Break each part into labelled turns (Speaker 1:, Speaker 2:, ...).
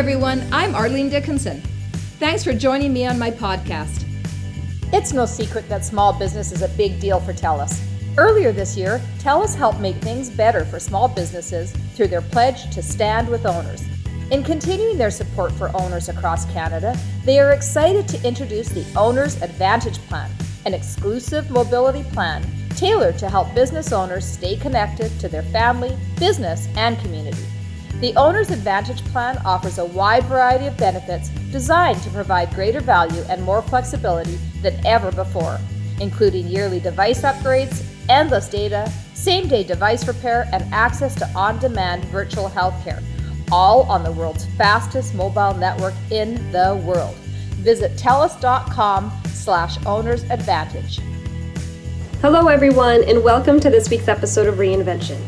Speaker 1: everyone, I'm Arlene Dickinson. Thanks for joining me on my podcast.
Speaker 2: It's no secret that small business is a big deal for TELUS. Earlier this year, TELUS helped make things better for small businesses through their pledge to stand with owners. In continuing their support for owners across Canada, they are excited to introduce the Owner's Advantage Plan, an exclusive mobility plan tailored to help business owners stay connected to their family, business, and community. The Owner's Advantage Plan offers a wide variety of benefits designed to provide greater value and more flexibility than ever before, including yearly device upgrades, endless data, same-day device repair, and access to on-demand virtual healthcare, all on the world's fastest mobile network in the world. Visit TELUS.com/ownersadvantage.
Speaker 3: Hello everyone, and welcome to this week's episode of Reinvention.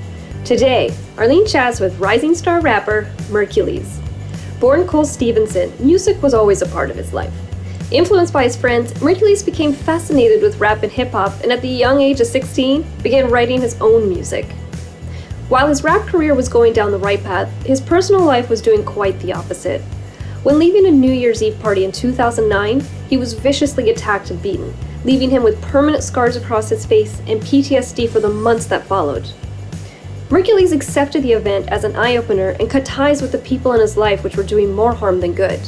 Speaker 3: Today, Arlene chats with rising star rapper Merkules. Born Cole Stevenson, music was always a part of his life. Influenced by his friends, Merkules became fascinated with rap and hip-hop, and at the young age of 16, began writing his own music. While his rap career was going down the right path, his personal life was doing quite the opposite. When leaving a New Year's Eve party in 2009, he was viciously attacked and beaten, leaving him with permanent scars across his face and PTSD for the months that followed. Merkules accepted the event as an eye-opener and cut ties with the people in his life which were doing more harm than good.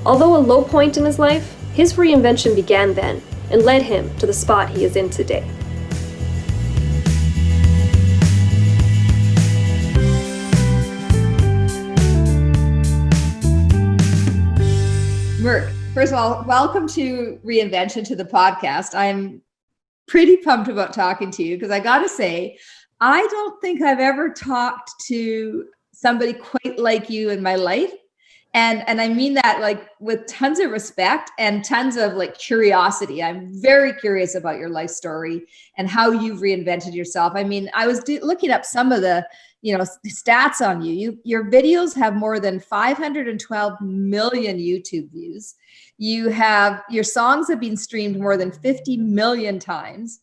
Speaker 3: Although a low point in his life, his reinvention began then and led him to the spot he is in today.
Speaker 1: Merk, first of all, welcome to Reinvention, to the podcast. I'm pretty pumped about talking to you because I got to say, I don't think I've ever talked to somebody quite like you in my life. And I mean that like with tons of respect and tons of like curiosity. I'm very curious about your life story and how you've reinvented yourself. I mean, I was looking up some of the, stats on you. Your videos have more than 512 million YouTube views. Your songs have been streamed more than 50 million times.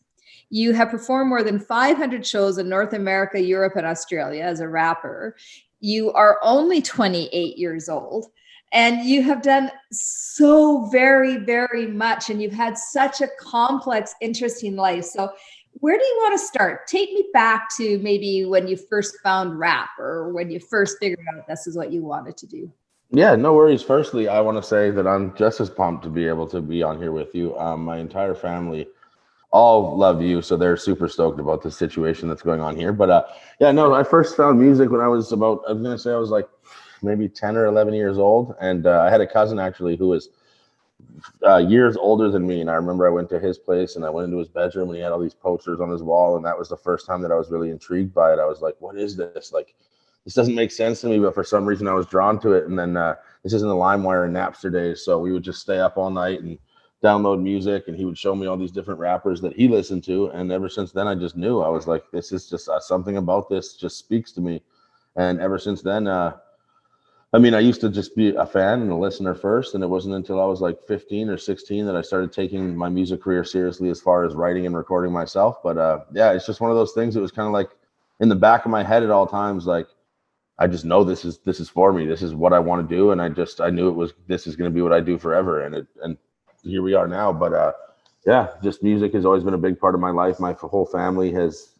Speaker 1: You have performed more than 500 shows in North America, Europe, and Australia as a rapper. You are only 28 years old, and you have done so very, very much, and you've had such a complex, interesting life. So where do you want to start? Take me back to maybe when you first found rap or when you first figured out this is what you wanted to do.
Speaker 4: Yeah, no worries. Firstly, I want to say that I'm just as pumped to be able to be on here with you. My entire family all love you, so they're super stoked about the situation that's going on here. But I first found music when I was like maybe 10 or 11 years old, and I had a cousin actually who was years older than me, and I remember I went to his place and I went into his bedroom and he had all these posters on his wall, and that was the first time that I was really intrigued by it. I was like, what is this? Like, this doesn't make sense to me, but for some reason I was drawn to it. And then this is in the LimeWire and Napster days, so we would just stay up all night and download music, and he would show me all these different rappers that he listened to. And ever since then, I just knew. I was like, this is just something about this just speaks to me. And ever since then, I used to just be a fan and a listener first, and it wasn't until I was like 15 or 16 that I started taking my music career seriously as far as writing and recording myself. But it's just one of those things. It was kind of like in the back of my head at all times, like, I just know this is for me. This is what I want to do, and I knew this is going to be what I do forever. And here we are now. But just music has always been a big part of my life. My whole family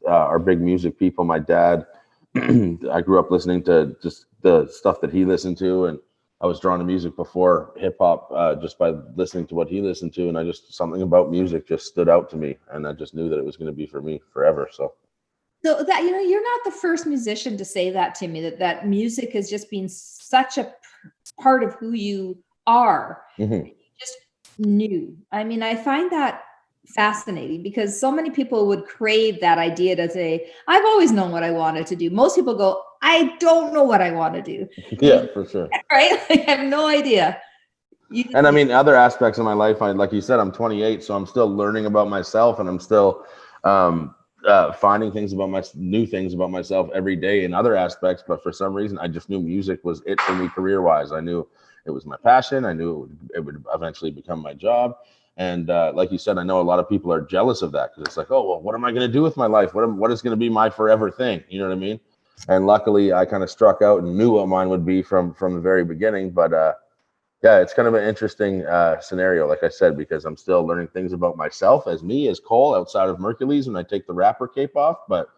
Speaker 4: are big music people. My dad, I grew up listening to just the stuff that he listened to, and I was drawn to music before hip hop just by listening to what he listened to. And something about music just stood out to me, and I just knew that it was going to be for me forever. So
Speaker 1: that, you're not the first musician to say that to me, that music has just been such a part of who you are.
Speaker 4: Mm-hmm.
Speaker 1: You just knew. I mean, I find that fascinating because so many people would crave that idea to say, I've always known what I wanted to do. Most people go, I don't know what I want to do.
Speaker 4: Yeah, for sure.
Speaker 1: Right? I have no idea.
Speaker 4: And I mean, other aspects of my life, like you said, I'm 28, so I'm still learning about myself, and I'm still finding new things about myself every day in other aspects. But for some reason, I just knew music was it for me career-wise. I knew it was my passion. I knew it would eventually become my job. And like you said, I know a lot of people are jealous of that because it's like, oh, well, what am I going to do with my life? What is going to be my forever thing? You know what I mean? And luckily I kind of struck out and knew what mine would be from the very beginning. But yeah, it's kind of an interesting scenario, like I said, because I'm still learning things about myself as Cole outside of Merkules when I take the rapper cape off. But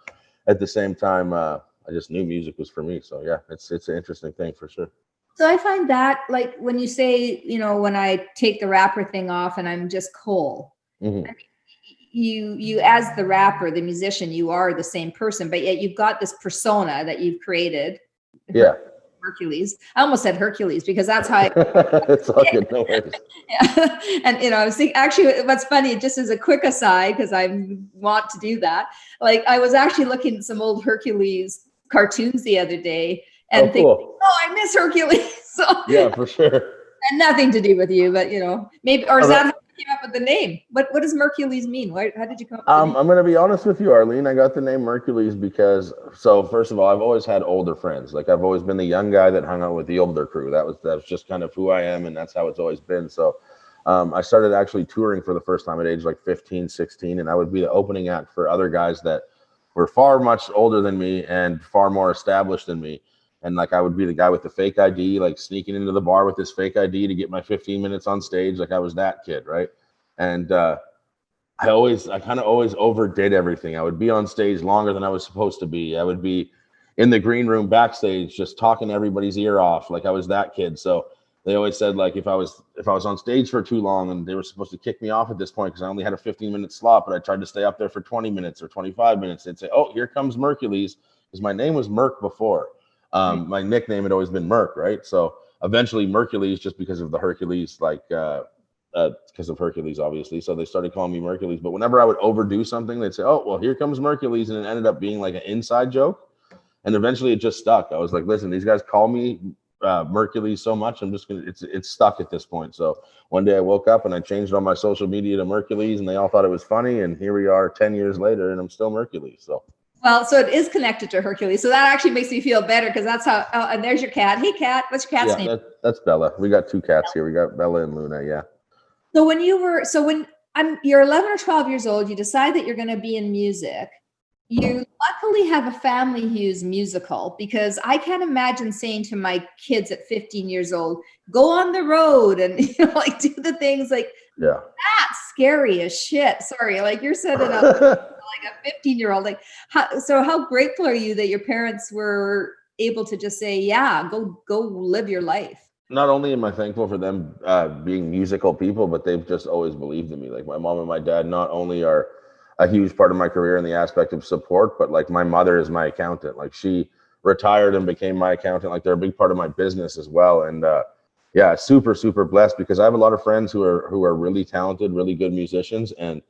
Speaker 4: at the same time, I just knew music was for me. So yeah, it's an interesting thing for sure.
Speaker 1: So I find that, like, when you say, when I take the rapper thing off and I'm just Cole,
Speaker 4: Mm-hmm.
Speaker 1: I mean, you as the rapper, the musician, you are the same person, but yet you've got this persona that you've created.
Speaker 4: Yeah.
Speaker 1: Hercules. I almost said Hercules because that's how
Speaker 4: It's all good, no worries.
Speaker 1: Yeah. And I was thinking, actually, what's funny, just as a quick aside, because I want to do that, like I was actually looking at some old Hercules cartoons the other day and thinking,
Speaker 4: cool.
Speaker 1: oh, I miss Hercules. So
Speaker 4: Yeah, for sure.
Speaker 1: and nothing to do with you, but maybe, or is that how you came up with the name? What does Merkules mean? How did you come up with the name?
Speaker 4: I'm going to be honest with you, Arlene. I got the name Merkules because, so first of all, I've always had older friends. Like I've always been the young guy that hung out with the older crew. That's just kind of who I am, and that's how it's always been. So I started actually touring for the first time at age like 15, 16, and I would be the opening act for other guys that were far much older than me and far more established than me. And like I would be the guy with the fake ID, like sneaking into the bar with this fake ID to get my 15 minutes on stage. Like I was that kid, right? And I kind of always overdid everything. I would be on stage longer than I was supposed to be. I would be in the green room backstage just talking everybody's ear off. Like I was that kid. So they always said, like, if I was on stage for too long, and they were supposed to kick me off at this point because I only had a 15-minute slot, but I tried to stay up there for 20 minutes or 25 minutes. They'd say, oh, here comes Merkules, because my name was Merk before. My nickname had always been Merk, right? So eventually Merkules, just because of the Hercules, because of Hercules, obviously. So they started calling me Merkules. But whenever I would overdo something, they'd say, oh, well, here comes Merkules. And it ended up being like an inside joke. And eventually it just stuck. I was like, listen, these guys call me Merkules so much, I'm just going to, it's stuck at this point. So one day I woke up and I changed all my social media to Merkules, and they all thought it was funny. And here we are 10 years later, and I'm still Merkules. So.
Speaker 1: Well, so it is connected to Hercules. So that actually makes me feel better, because that's how, and there's your cat. Hey, cat, what's your cat's name?
Speaker 4: That's Bella. We got two cats here. We got Bella and Luna, yeah.
Speaker 1: So when you're 11 or 12 years old, you decide that you're going to be in music. You luckily have a family who's musical, because I can't imagine saying to my kids at 15 years old, go on the road and like do the things like,
Speaker 4: yeah,
Speaker 1: that's scary as shit. Sorry, like you're setting up like a 15-year-old. Like, how grateful are you that your parents were able to just say, yeah, go live your life?
Speaker 4: Not only am I thankful for them being musical people, but they've just always believed in me. Like my mom and my dad not only are a huge part of my career in the aspect of support, but like my mother is my accountant. Like she retired and became my accountant. Like they're a big part of my business as well. And yeah, super, super blessed, because I have a lot of friends who are really talented, really good musicians, and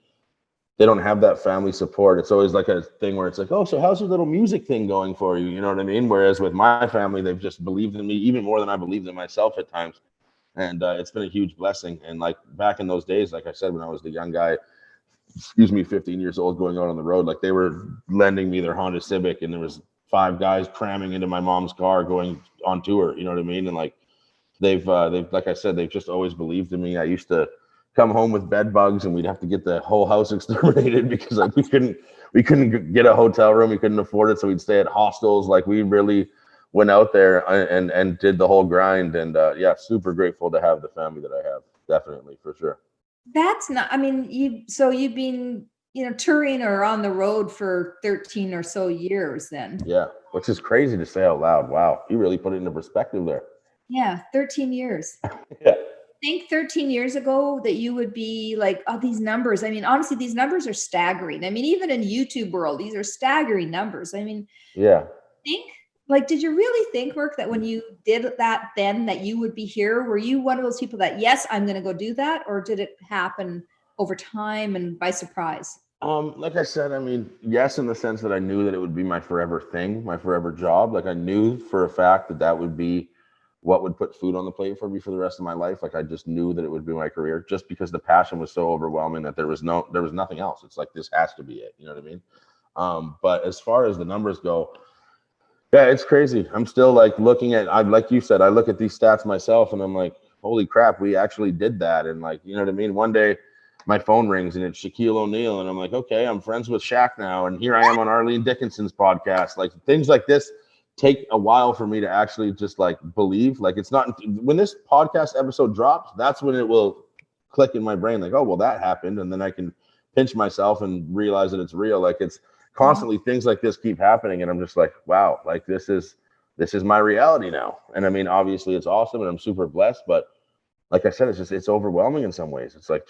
Speaker 4: they don't have that family support. It's always like a thing where it's like, oh, so how's your little music thing going for you? You know what I mean? Whereas with my family, they've just believed in me even more than I believed in myself at times. And it's been a huge blessing. And like back in those days, like I said, when I was the young guy, 15 years old, going out on the road, like they were lending me their Honda Civic, and there was 5 guys cramming into my mom's car going on tour. You know what I mean? And like they've like I said, they've just always believed in me. I used to come home with bed bugs, and we'd have to get the whole house exterminated because like we couldn't get a hotel room, we couldn't afford it, so we'd stay at hostels. Like we really went out there and did the whole grind. And yeah, super grateful to have the family that I have. Definitely, for sure.
Speaker 1: That's not, I mean, you've been, touring or on the road for 13 or so years then.
Speaker 4: Yeah, which is crazy to say out loud. Wow, you really put it into perspective there.
Speaker 1: Yeah, 13 years.
Speaker 4: Yeah.
Speaker 1: Think 13 years ago that you would be like, oh, these numbers. I mean, honestly, these numbers are staggering. I mean, even in YouTube world, these are staggering numbers. I mean,
Speaker 4: yeah.
Speaker 1: Did you really think, Merk, that when you did that then that you would be here? Were you one of those people that, yes, I'm going to go do that? Or did it happen over time and by surprise?
Speaker 4: Like I said, I mean, yes, in the sense that I knew that it would be my forever thing, my forever job. Like I knew for a fact that would be what would put food on the plate for me for the rest of my life. Like I just knew that it would be my career, just because the passion was so overwhelming that there was nothing else. It's like, this has to be it. You know what I mean? But as far as the numbers go, yeah, it's crazy. I'm still like looking at, like you said, I look at these stats myself and I'm like, holy crap, we actually did that. And like, you know what I mean? One day my phone rings and it's Shaquille O'Neal, and I'm like, okay, I'm friends with Shaq now, and here I am on Arlene Dickinson's podcast. Like things like this take a while for me to actually just like believe. Like it's not when this podcast episode drops, that's when it will click in my brain. Like, oh well, that happened, and then I can pinch myself and realize that it's real. Like it's constantly things like this keep happening, and I'm just like, wow, like this is my reality now. And I mean, obviously, it's awesome, and I'm super blessed, but like I said, it's overwhelming in some ways. It's like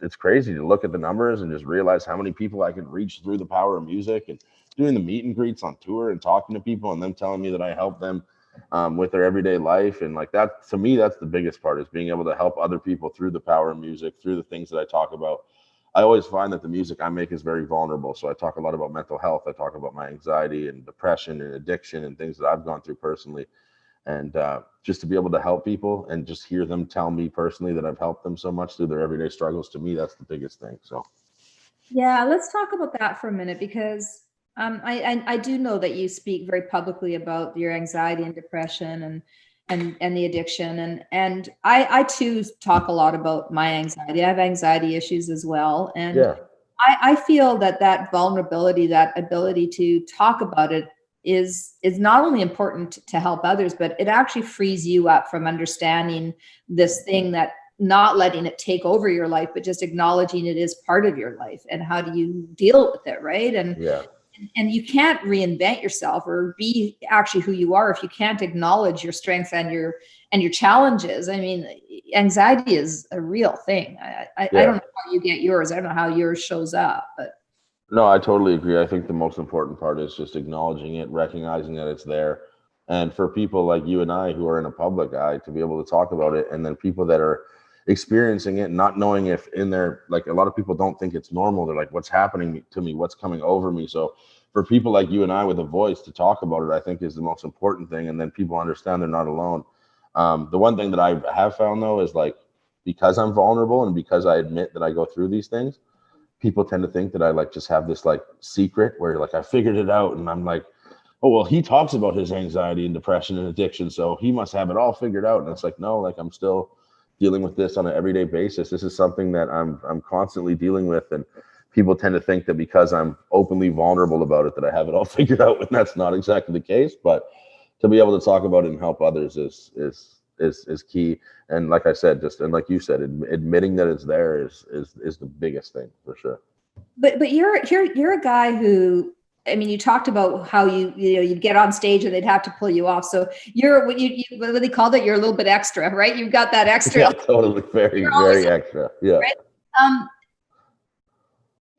Speaker 4: it's crazy to look at the numbers and just realize how many people I can reach through the power of music, and doing the meet and greets on tour and talking to people and them telling me that I help them with their everyday life. And like that, to me, that's the biggest part, is being able to help other people through the power of music, through the things that I talk about. I always find that the music I make is very vulnerable. So I talk a lot about mental health. I talk about my anxiety and depression and addiction and things that I've gone through personally. And just to be able to help people and just hear them tell me personally that I've helped them so much through their everyday struggles, to me, that's the biggest thing. So,
Speaker 1: yeah, let's talk about that for a minute, because I do know that you speak very publicly about your anxiety and depression and the addiction, and I too talk a lot about my anxiety. I have anxiety issues as well, and
Speaker 4: yeah.
Speaker 1: I feel that vulnerability, that ability to talk about it, is not only important to help others, but it actually frees you up from understanding this thing, that not letting it take over your life, but just acknowledging it is part of your life, and how do you deal with it, right? And you can't reinvent yourself or be actually who you are if you can't acknowledge your strengths and your challenges. I mean, anxiety is a real thing. I don't know how you get yours. I don't know how yours shows up, but
Speaker 4: No, I totally agree. I think the most important part is just acknowledging it, recognizing that it's there. And for people like you and I who are in a public eye, to be able to talk about it, and then people that are experiencing it, not knowing if in their, like a lot of people don't think it's normal. They're like, what's happening to me? What's coming over me? So for people like you and I with a voice to talk about it, I think is the most important thing. And then people understand they're not alone. The one thing that I have found though is like, because I'm vulnerable and because I admit that I go through these things, people tend to think that I like just have this like secret where like I figured it out, and I'm like, oh well, he talks about his anxiety and depression and addiction, so he must have it all figured out. And it's like, no, like I'm still dealing with this on an everyday basis. This is something that I'm constantly dealing with, and people tend to think that because I'm openly vulnerable about it that I have it all figured out, when that's not exactly the case. But to be able to talk about it and help others is key. And like I said, just, and like you said, admitting that it's there is the biggest thing for sure.
Speaker 1: But you're a guy who, I mean, you talked about how you'd get on stage and they'd have to pull you off. So you're what they called it, you're a little bit extra, right? You've got that extra.
Speaker 4: Yeah, totally, very extra. Yeah.
Speaker 1: Right?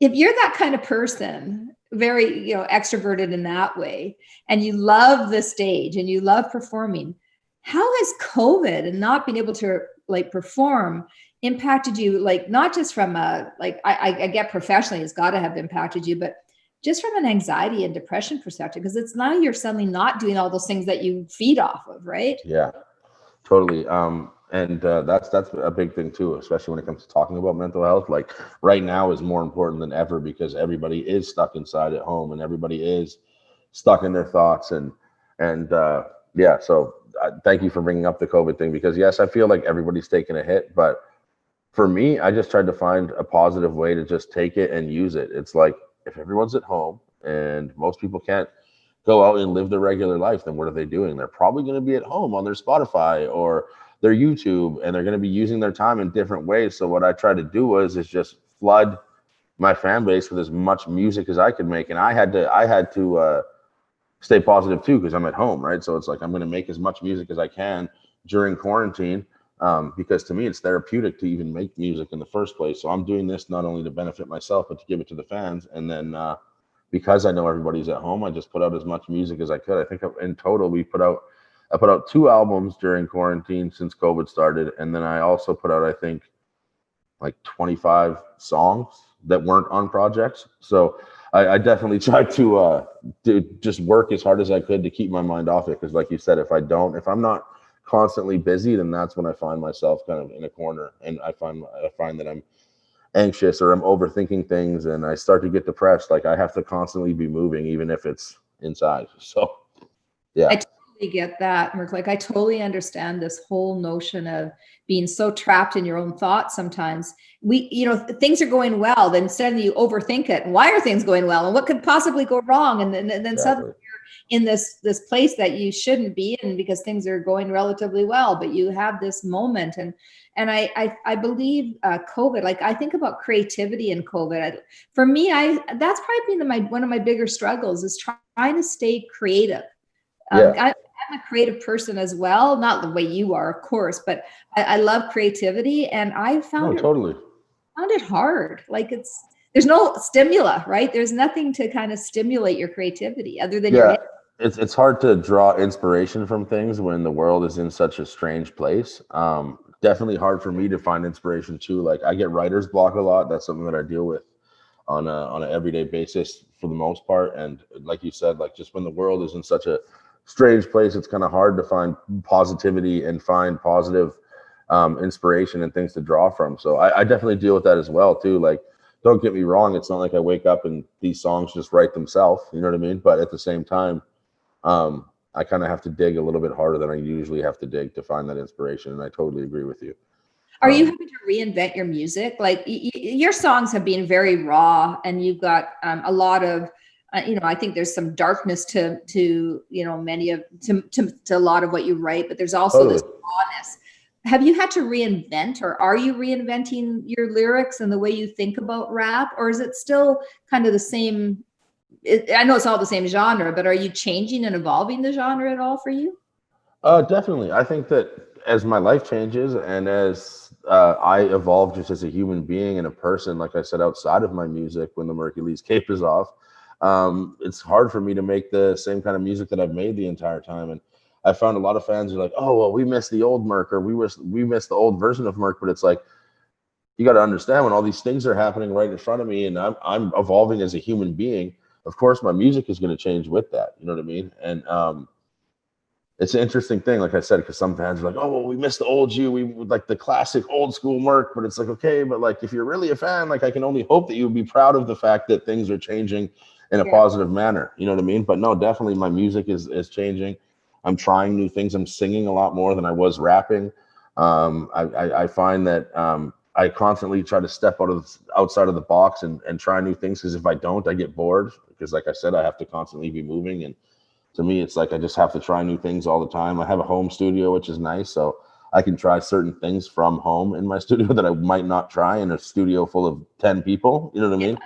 Speaker 1: If you're that kind of person, very extroverted in that way, and you love the stage and you love performing, how has COVID and not being able to like perform impacted you? Like not just from I get professionally, it's got to have impacted you, but just from an anxiety and depression perspective, because it's now you're suddenly not doing all those things that you feed off of, right?
Speaker 4: Yeah, totally. And that's a big thing too, especially when it comes to talking about mental health. Like right now is more important than ever, because everybody is stuck inside at home and everybody is stuck in their thoughts. And yeah, so thank you for bringing up the COVID thing, because yes, I feel like everybody's taking a hit, but for me, I just tried to find a positive way to just take it and use it. It's like, if everyone's at home and most people can't go out and live their regular life, then what are they doing? They're probably going to be at home on their Spotify or their YouTube, and they're going to be using their time in different ways. So what I tried to do is just flood my fan base with as much music as I could make. And I had to stay positive too, because I'm at home, right? So it's like, I'm going to make as much music as I can during quarantine, because to me, it's therapeutic to even make music in the first place. So I'm doing this not only to benefit myself, but to give it to the fans. And then because I know everybody's at home, I just put out as much music as I could. I think in total, I put out 2 albums during quarantine since COVID started. And then I also put out, I think, like 25 songs that weren't on projects. So I definitely tried to just work as hard as I could to keep my mind off it. Because like you said, if I'm not constantly busy, then that's when I find myself kind of in a corner, and I find that I'm anxious or I'm overthinking things, and I start to get depressed. Like I have to constantly be moving, even if it's inside. So yeah.
Speaker 1: totally get that, Merk. Like I totally understand this whole notion of being so trapped in your own thoughts. Sometimes things are going well, then suddenly you overthink it. And why are things going well? And what could possibly go wrong? And then suddenly
Speaker 4: Exactly.
Speaker 1: you're in this place that you shouldn't be in because things are going relatively well, but you have this moment. And I believe COVID, like I think about creativity in COVID. For me, that's probably been one of my bigger struggles is trying to stay creative.
Speaker 4: Yeah.
Speaker 1: I'm a creative person as well, not the way you are, of course, but I love creativity, and I found
Speaker 4: Totally.
Speaker 1: found it hard. Like there's no stimula, right? There's nothing to kind of stimulate your creativity other than your
Speaker 4: Yeah.
Speaker 1: head.
Speaker 4: It's hard to draw inspiration from things when the world is in such a strange place. Definitely hard for me to find inspiration too. Like I get writer's block a lot. That's something that I deal with on an everyday basis for the most part. And like you said, like just when the world is in such a strange place, it's kind of hard to find positivity and find positive inspiration and things to draw from. So I definitely deal with that as well too. Like, don't get me wrong, it's not like I wake up and these songs just write themselves. You know what I mean? But at the same time, I kind of have to dig a little bit harder than I usually have to dig to find that inspiration. And I totally agree with you.
Speaker 1: Are you having to reinvent your music? Like your songs have been very raw, and you've got a lot of, I think there's some darkness to many of to a lot of what you write, but there's also
Speaker 4: Totally.
Speaker 1: this rawness. Have you had to reinvent, or are you reinventing your lyrics and the way you think about rap, or is it still kind of the same? I know it's all the same genre, but are you changing and evolving the genre at all for you?
Speaker 4: Definitely. I think that as my life changes and as I evolve just as a human being and a person, like I said, outside of my music, when the Merkules cape is off, it's hard for me to make the same kind of music that I've made the entire time. And I found a lot of fans are like, "Oh, well, we miss the old Merk, or we miss the old version of Merk." But it's like, you got to understand when all these things are happening right in front of me, and I'm evolving as a human being. Of course, my music is going to change with that. You know what I mean? And it's an interesting thing, like I said, because some fans are like, "Oh, well, we missed the old you. We like the classic old school Merk." But it's like, okay, but like if you're really a fan, like I can only hope that you would be proud of the fact that things are changing in a positive manner. You know what I mean? But no, definitely my music is changing. I'm trying new things. I'm singing a lot more than I was rapping. I find that I constantly try to step outside of the box and try new things, because if I don't, I get bored, because like I said, I have to constantly be moving, and to me, it's like I just have to try new things all the time. I have a home studio, which is nice, so I can try certain things from home in my studio that I might not try in a studio full of 10 people. You know what I mean?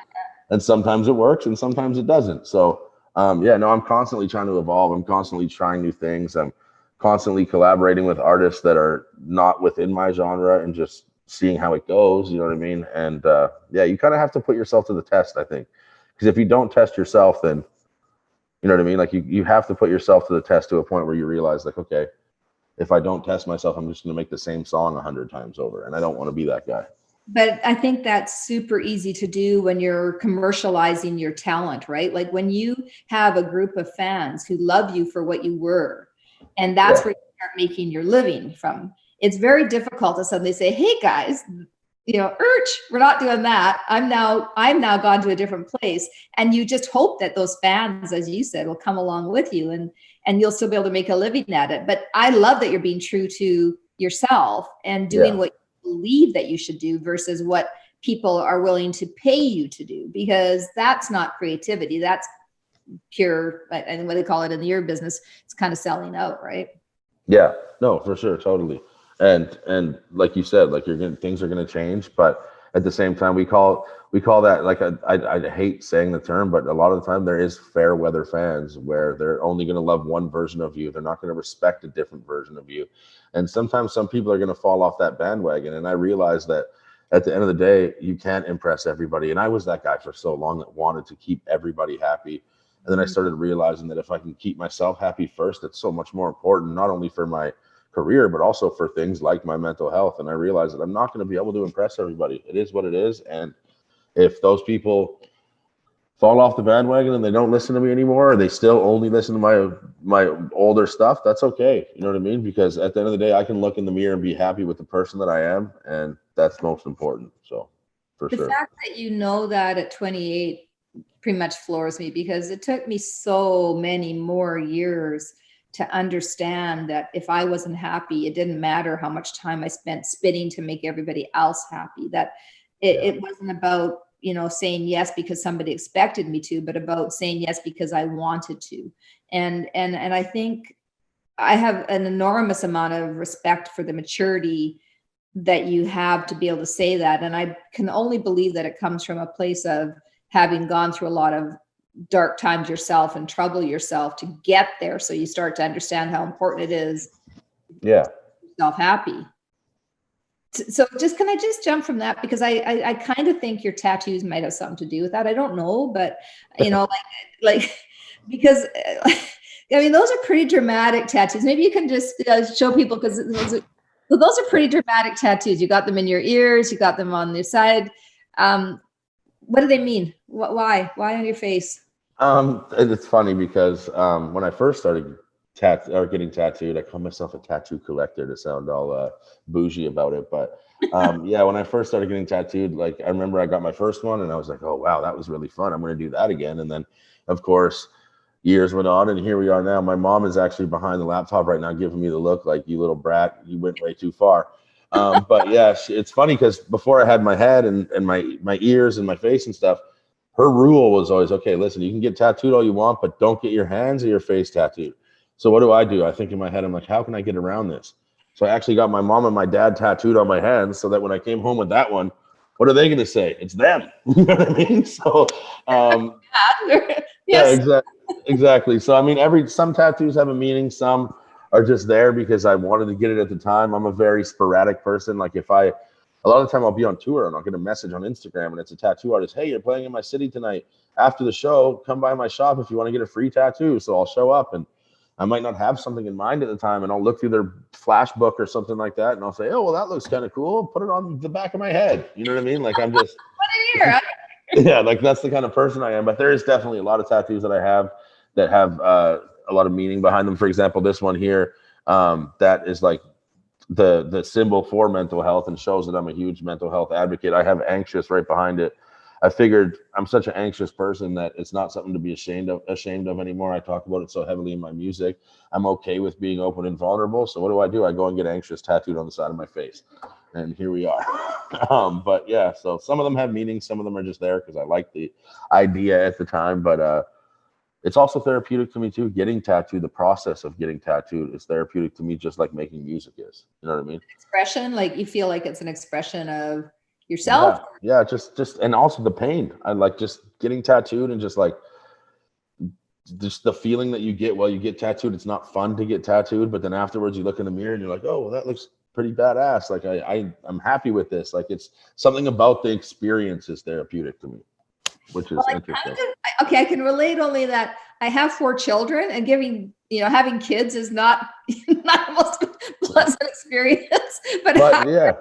Speaker 4: And sometimes it works and sometimes it doesn't. So no, I'm constantly trying to evolve. I'm constantly trying new things. I'm constantly collaborating with artists that are not within my genre and just seeing how it goes. You know what I mean? And you kind of have to put yourself to the test, I think, because if you don't test yourself, then you know what I mean? Like you have to put yourself to the test to a point where you realize, like, okay, if I don't test myself, I'm just going to make the same song 100 times over, and I don't want to be that guy.
Speaker 1: But I think that's super easy to do when you're commercializing your talent, right? Like when you have a group of fans who love you for what you were, and that's where you start making your living from. It's very difficult to suddenly say, "Hey guys, we're not doing that. I'm now gone to a different place." And you just hope that those fans, as you said, will come along with you, and you'll still be able to make a living at it. But I love that you're being true to yourself and doing what you believe that you should do versus what people are willing to pay you to do, because that's not creativity. That's pure, and what they call it in your business, it's kind of selling out, right?
Speaker 4: Yeah, no, for sure, totally. And like you said, like things are gonna change, but at the same time, we call that, like, I hate saying the term, but a lot of the time there is fair weather fans where they're only gonna love one version of you. They're not gonna respect a different version of you, and sometimes some people are gonna fall off that bandwagon. And I realize that at the end of the day, you can't impress everybody. And I was that guy for so long that wanted to keep everybody happy. And then I started realizing that if I can keep myself happy first, it's so much more important, not only for my career, but also for things like my mental health. And I realized that I'm not going to be able to impress everybody. It is what it is. And if those people fall off the bandwagon and they don't listen to me anymore, or they still only listen to my older stuff, that's okay. You know what I mean? Because at the end of the day, I can look in the mirror and be happy with the person that I am. And that's most important. So for sure.
Speaker 1: The fact that you know that at 28 pretty much floors me, because it took me so many more years to understand that if I wasn't happy, it didn't matter how much time I spent spinning to make everybody else happy. That it wasn't about, saying yes because somebody expected me to, but about saying yes because I wanted to. And I think I have an enormous amount of respect for the maturity that you have to be able to say that. And I can only believe that it comes from a place of having gone through a lot of dark times yourself and trouble yourself to get there. So you start to understand how important it is.
Speaker 4: Yeah.
Speaker 1: To make yourself happy. So can I just jump from that? Because I kind of think your tattoos might have something to do with that. I don't know, but because those are pretty dramatic tattoos. Maybe you can just show people, because those are pretty dramatic tattoos. You got them in your ears, you got them on your side. What do they mean? Why on your face?
Speaker 4: It's funny because when I first started getting tattooed, I call myself a tattoo collector to sound all bougie about it. But when I first started getting tattooed, like I remember I got my first one and I was like, oh wow, that was really fun. I'm going to do that again. And then of course years went on and here we are now. My mom is actually behind the laptop right now giving me the look like, you little brat, you went way too far. But yeah, it's funny because before I had my head and my ears and my face and stuff, her rule was always, okay, listen, you can get tattooed all you want, but don't get your hands or your face tattooed. So what do? I think in my head, I'm like, how can I get around this? So I actually got my mom and my dad tattooed on my hands so that when I came home with that one, what are they going to say? It's them. You know what I mean? So
Speaker 1: Yes.
Speaker 4: yeah, exactly. So some tattoos have a meaning. Some are just there because I wanted to get it at the time. I'm a very sporadic person. Like a lot of the time I'll be on tour and I'll get a message on Instagram and it's a tattoo artist. Hey, you're playing in my city tonight. After the show, come by my shop if you want to get a free tattoo. So I'll show up and I might not have something in mind at the time and I'll look through their flash book or something like that. And I'll say, oh, well, that looks kind of cool. Put it on the back of my head. You know what I mean? Like I'm just, yeah, like that's the kind of person I am. But there is definitely a lot of tattoos that I have that have a lot of meaning behind them. For example, this one here, that is like the symbol for mental health and shows that I'm a huge mental health advocate. I have anxious right behind it. I figured I'm such an anxious person that it's not something to be ashamed of anymore. I talk about it so heavily in my music. I'm okay with being open and vulnerable. So what do? I go and get anxious tattooed on the side of my face. And here we are. But yeah, so some of them have meaning. Some of them are just there because I like the idea at the time. But it's also therapeutic to me too. Getting tattooed, the process of getting tattooed is therapeutic to me, just like making music is. You know what I mean?
Speaker 1: Expression, like you feel like it's an expression of yourself.
Speaker 4: Yeah, just and also the pain. I like just getting tattooed and just the feeling that you get while you get tattooed. It's not fun to get tattooed, but then afterwards you look in the mirror and you're like, oh, well, that looks pretty badass. Like I'm happy with this. Like it's something about the experience is therapeutic to me, which is interesting.
Speaker 1: I can relate only that I have 4 children and having kids is not the most pleasant experience, but yeah.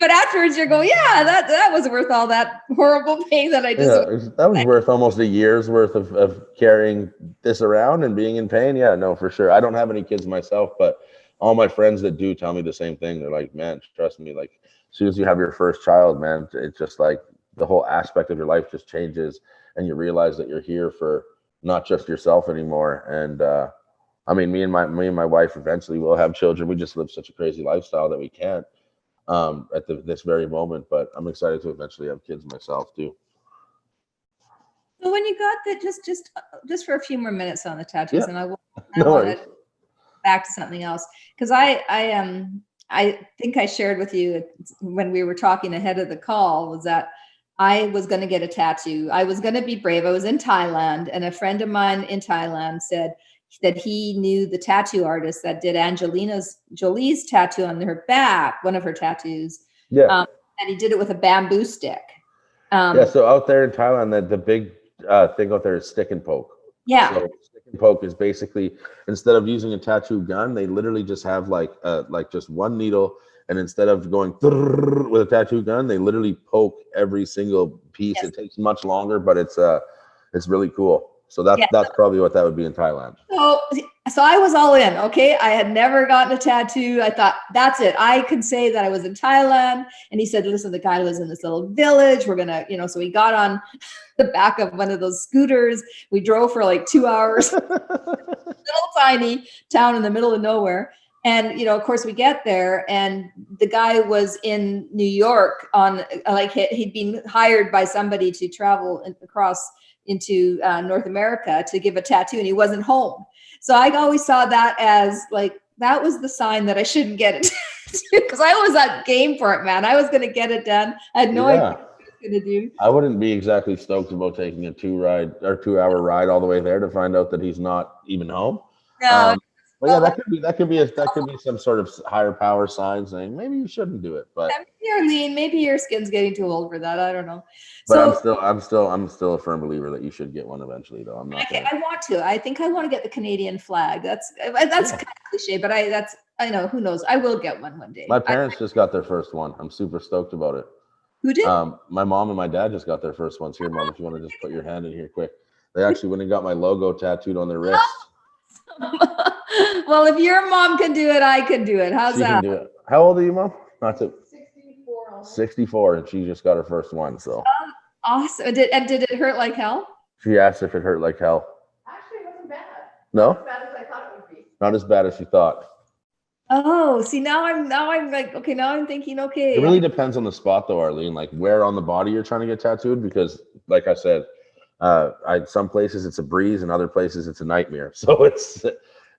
Speaker 1: But afterwards, you're going, yeah, that was worth all that horrible pain that I just.
Speaker 4: Yeah, that was worth almost a year's worth of carrying this around and being in pain. Yeah, no, for sure. I don't have any kids myself, but all my friends that do tell me the same thing. They're like, man, trust me. Like, as soon as you have your first child, man, it's just like the whole aspect of your life just changes, and you realize that you're here for not just yourself anymore. And me and my wife eventually will have children. We just live such a crazy lifestyle that we can't. At this very moment, but I'm excited to eventually have kids myself too.
Speaker 1: So when you got that, just for a few more minutes on the tattoos, and I want to back to something else, because I think I shared with you when we were talking ahead of the call was that I was going to get a tattoo. I was going to be brave. I was in Thailand, and a friend of mine in Thailand said that he knew the tattoo artist that did Angelina Jolie's tattoo on her back, one of her tattoos.
Speaker 4: Yeah.
Speaker 1: And he did it with a bamboo stick.
Speaker 4: So out there in Thailand, the big thing out there is stick and poke.
Speaker 1: Yeah.
Speaker 4: So stick and poke is basically, instead of using a tattoo gun, they literally just have like just one needle. And instead of going with a tattoo gun, they literally poke every single piece. Yes. It takes much longer, but it's really cool. So that's probably what that would be in Thailand.
Speaker 1: So So I was all in. Okay. I had never gotten a tattoo. I thought, that's it. I could say that I was in Thailand. And he said, listen, the guy lives in this little village. We're going to, so we got on the back of one of those scooters. We drove for like 2 hours, little tiny town in the middle of nowhere. And, of course we get there and the guy was in New York on like he'd been hired by somebody to travel across into North America to give a tattoo and he wasn't home. So I always saw that as like, that was the sign that I shouldn't get it because I was at game for it, man. I was going to get it done. I had no idea what I was going to do.
Speaker 4: I wouldn't be exactly stoked about taking a 2-hour ride all the way there to find out that he's not even home.
Speaker 1: No.
Speaker 4: But yeah, that could be some sort of higher power sign saying maybe you shouldn't do it. But
Speaker 1: Arlene, maybe your skin's getting too old for that. I don't know.
Speaker 4: But so, I'm still a firm believer that you should get one eventually, though. I'm not.
Speaker 1: I want to. I think I want to get the Canadian flag. That's kind of cliche, but I know, who knows. I will get one day.
Speaker 4: My parents just got their first one. I'm super stoked about it.
Speaker 1: Who did?
Speaker 4: My mom and my dad just got their first ones. Here, Mom, if you want to just put your hand in here quick. They actually went and got my logo tattooed on their wrist.
Speaker 1: Well, if your mom can do it, I can do it. How's that?
Speaker 4: Can do it. How old are you, Mom? 64, and she just got her first one. So
Speaker 1: awesome. Did it hurt like hell?
Speaker 4: She asked if it hurt like hell.
Speaker 5: Actually, it wasn't bad.
Speaker 4: No?
Speaker 5: Not as bad as I thought it would be.
Speaker 4: Not as bad as she thought.
Speaker 1: Oh, see, now I'm like, okay, now I'm thinking, okay.
Speaker 4: It really depends on the spot, though, Arlene. Like where on the body you're trying to get tattooed, because, like I said, some places it's a breeze, and other places it's a nightmare. So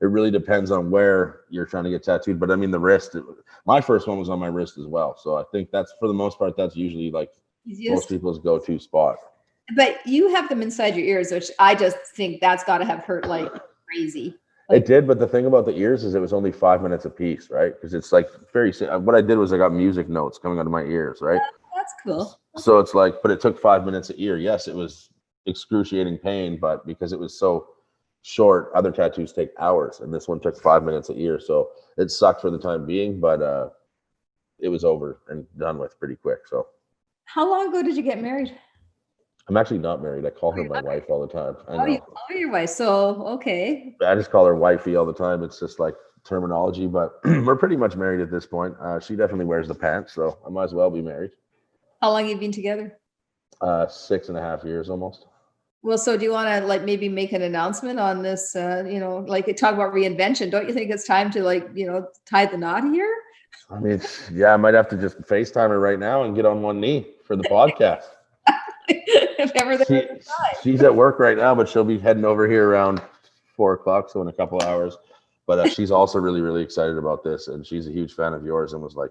Speaker 4: it really depends on where you're trying to get tattooed. But I mean, the wrist. My first one was on my wrist as well. So I think that's, for the most part, that's usually like most people's go-to spot.
Speaker 1: But you have them inside your ears, which I just think that's got to have hurt like crazy.
Speaker 4: It did, but the thing about the ears is it was only 5 minutes a piece, right? Because it's like what I did was I got music notes coming out of my ears, right?
Speaker 1: That's cool.
Speaker 4: So it's like, but it took 5 minutes a ear. Yes, it was excruciating pain, but because it was so short, other tattoos take hours, and this one took 5 minutes a ear. So it sucked for the time being, but it was over and done with pretty quick. So
Speaker 1: how long ago did you get married?
Speaker 4: I'm actually not married. I call her my wife all the time. I know.
Speaker 1: You call her your wife. So, okay.
Speaker 4: I just call her wifey all the time. It's just like terminology, but we're pretty much married at this point. She definitely wears the pants, so I might as well be married.
Speaker 1: How long have you been together?
Speaker 4: 6.5 years almost.
Speaker 1: Well, so do you want to like maybe make an announcement on this, like talk about reinvention? Don't you think it's time to tie the knot here?
Speaker 4: I mean, yeah, I might have to just FaceTime her right now and get on one knee for the podcast.
Speaker 1: If ever
Speaker 4: she's at work right now, but she'll be heading over here around 4:00, so in a couple hours. But she's also really, really excited about this, and she's a huge fan of yours, and was like,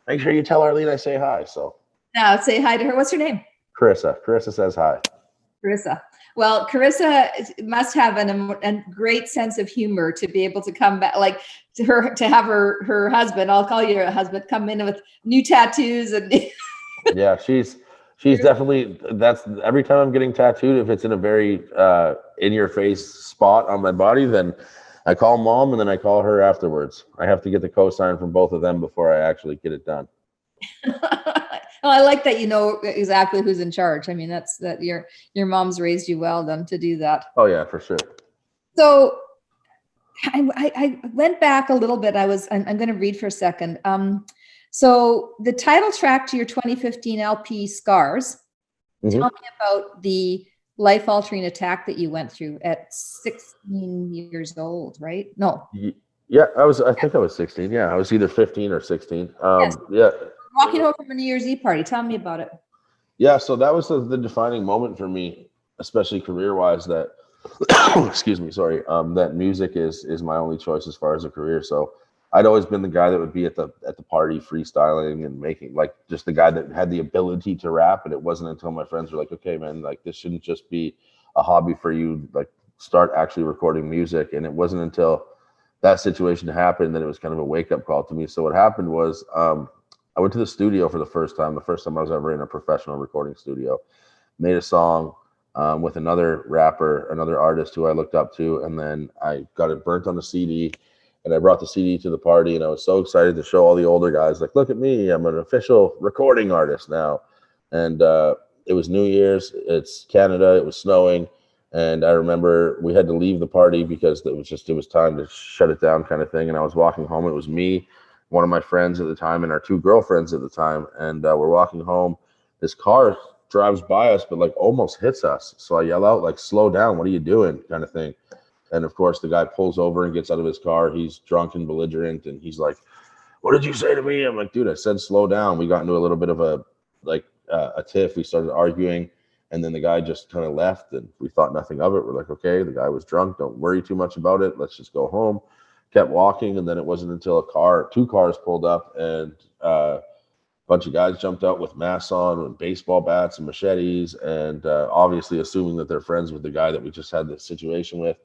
Speaker 4: "Make sure you tell Arlene I say hi." So
Speaker 1: now say hi to her. What's her name?
Speaker 4: Carissa. Carissa says hi.
Speaker 1: Carissa. Well, Carissa must have a great sense of humor to be able to come back, like to have her husband. I'll call you a husband. Come in with new tattoos and.
Speaker 4: Yeah, she's definitely, that's every time I'm getting tattooed, if it's in a very in your face spot on my body, then I call Mom and then I call her afterwards. I have to get the cosign from both of them before I actually get it done.
Speaker 1: Well, I like that you know exactly who's in charge. I mean, that your mom's raised you well then to do that.
Speaker 4: Oh yeah, for sure.
Speaker 1: So I went back a little bit. I'm going to read for a second. So the title track to your 2015 LP, Scars, tell me about the life-altering attack that you went through at 16 years old, right? No.
Speaker 4: Yeah, I think I was 16. Yeah, I was either 15 or 16.
Speaker 1: Yes.
Speaker 4: Yeah.
Speaker 1: Walking home from a New Year's Eve party. Tell me about it.
Speaker 4: Yeah, so that was the defining moment for me, especially career-wise, that, excuse me, sorry, that music is my only choice as far as a career. So I'd always been the guy that would be at the party freestyling and making, like, just the guy that had the ability to rap. And it wasn't until my friends were like, okay, man, like, this shouldn't just be a hobby for you, like, start actually recording music. And it wasn't until that situation happened that it was kind of a wake-up call to me. So what happened was I went to the studio for the first time I was ever in a professional recording studio, made a song with another rapper, another artist who I looked up to, and then I got it burnt on a CD. And I brought the CD to the party, and I was so excited to show all the older guys, like, look at me, I'm an official recording artist now. And it was New Year's, it's Canada, it was snowing, And I remember we had to leave the party because it was time to shut it down kind of thing. And I was walking home. It was me, one of my friends at the time, and our two girlfriends at the time. And we're walking home. This car drives by us, but like almost hits us. So I yell out like, slow down. What are you doing? Kind of thing. And of course the guy pulls over and gets out of his car. He's drunk and belligerent. And he's like, what did you say to me? I'm like, dude, I said, slow down. We got into a little bit of a tiff. We started arguing. And then the guy just kind of left and we thought nothing of it. We're like, okay, the guy was drunk. Don't worry too much about it. Let's just go home. Kept walking. And then it wasn't until two cars pulled up and a bunch of guys jumped out with masks on and baseball bats and machetes. And obviously assuming that they're friends with the guy that we just had this situation with.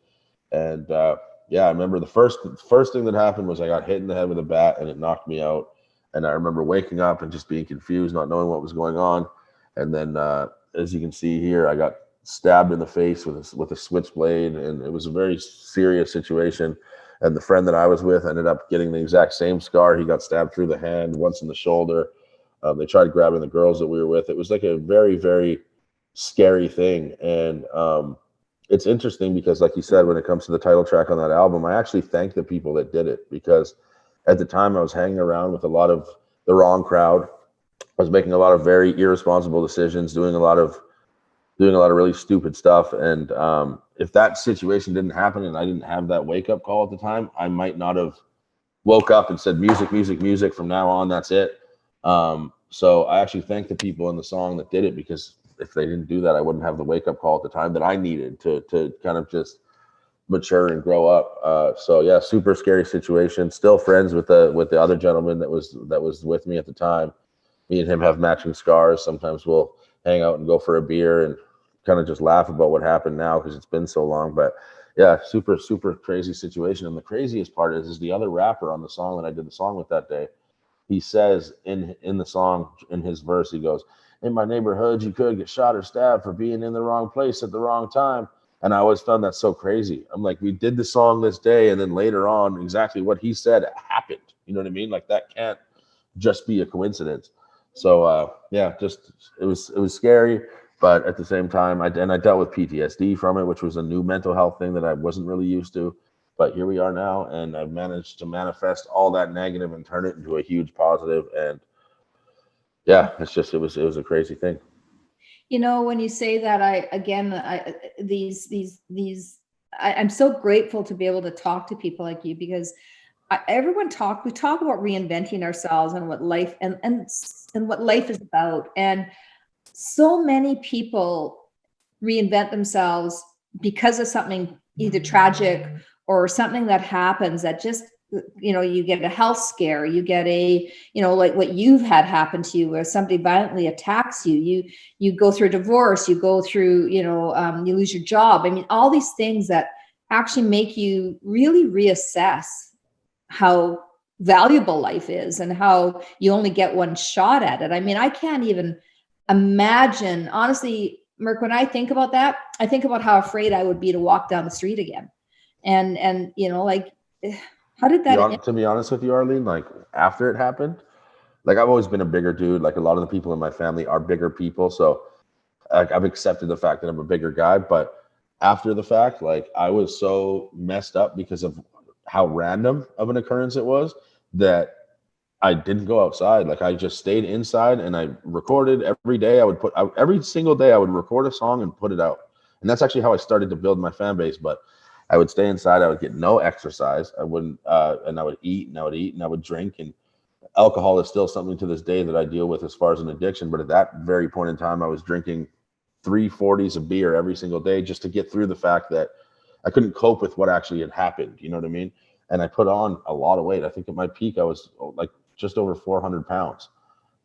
Speaker 4: And yeah, I remember the first thing that happened was I got hit in the head with a bat and it knocked me out. And I remember waking up and just being confused, not knowing what was going on. And then, as you can see here, I got stabbed in the face with a switchblade, and it was a very serious situation. And the friend that I was with ended up getting the exact same scar. He got stabbed through the hand, once in the shoulder. They tried grabbing the girls that we were with. It was like a very, very scary thing. And it's interesting because, like you said, when it comes to the title track on that album, I actually thank the people that did it, because at the time I was hanging around with a lot of the wrong crowd. I was making a lot of very irresponsible decisions, doing a lot of really stupid stuff. And if that situation didn't happen and I didn't have that wake up call at the time, I might not have woke up and said music, music, music from now on. That's it. So I actually thank the people in the song that did it, because if they didn't do that, I wouldn't have the wake up call at the time that I needed to kind of just mature and grow up. So yeah, super scary situation. Still friends with the other gentleman that was with me at the time. Me and him have matching scars. Sometimes we'll hang out and go for a beer and kind of just laugh about what happened now because it's been so long. But yeah, super, super crazy situation. And the craziest part is the other rapper on the song that I did the song with that day. He says in the song, in his verse, he goes, in my neighborhood, you could get shot or stabbed for being in the wrong place at the wrong time. And I always found that so crazy. I'm like, we did the song this day, and then later on, exactly what he said happened. You know what I mean? Like, that can't just be a coincidence. So yeah, just it was scary, but at the same time, I dealt with PTSD from it, which was a new mental health thing that I wasn't really used to. But here we are now, and I've managed to manifest all that negative and turn it into a huge positive. And yeah, it was a crazy thing.
Speaker 1: You know, when you say that, I'm so grateful to be able to talk to people like you, because we talk about reinventing ourselves and what life and what life is about. And so many people reinvent themselves because of something either tragic or something that happens that just, you know, you get a health scare, you get a, you know, like what you've had happen to you, where somebody violently attacks you, you go through a divorce, you go through, you know, you lose your job. I mean, all these things that actually make you really reassess how valuable life is and how you only get one shot at it. I mean, I can't even imagine, honestly, Merk, when I think about that, I think about how afraid I would be to walk down the street again. And you know, like, how did that?
Speaker 4: To be honest with you, Arlene, like after it happened, like I've always been a bigger dude. Like a lot of the people in my family are bigger people. So I've accepted the fact that I'm a bigger guy. But after the fact, like I was so messed up because of how random of an occurrence it was that I didn't go outside. Like I just stayed inside and I recorded every day. Every single day I would record a song and put it out. And that's actually how I started to build my fan base. But I would stay inside. I would get no exercise. I wouldn't, and I would eat and I would eat and I would drink. And alcohol is still something to this day that I deal with as far as an addiction. But at that very point in time, I was drinking 340s of beer every single day just to get through the fact that I couldn't cope with what actually had happened. You know what I mean? And I put on a lot of weight. I think at my peak, I was like just over 400 pounds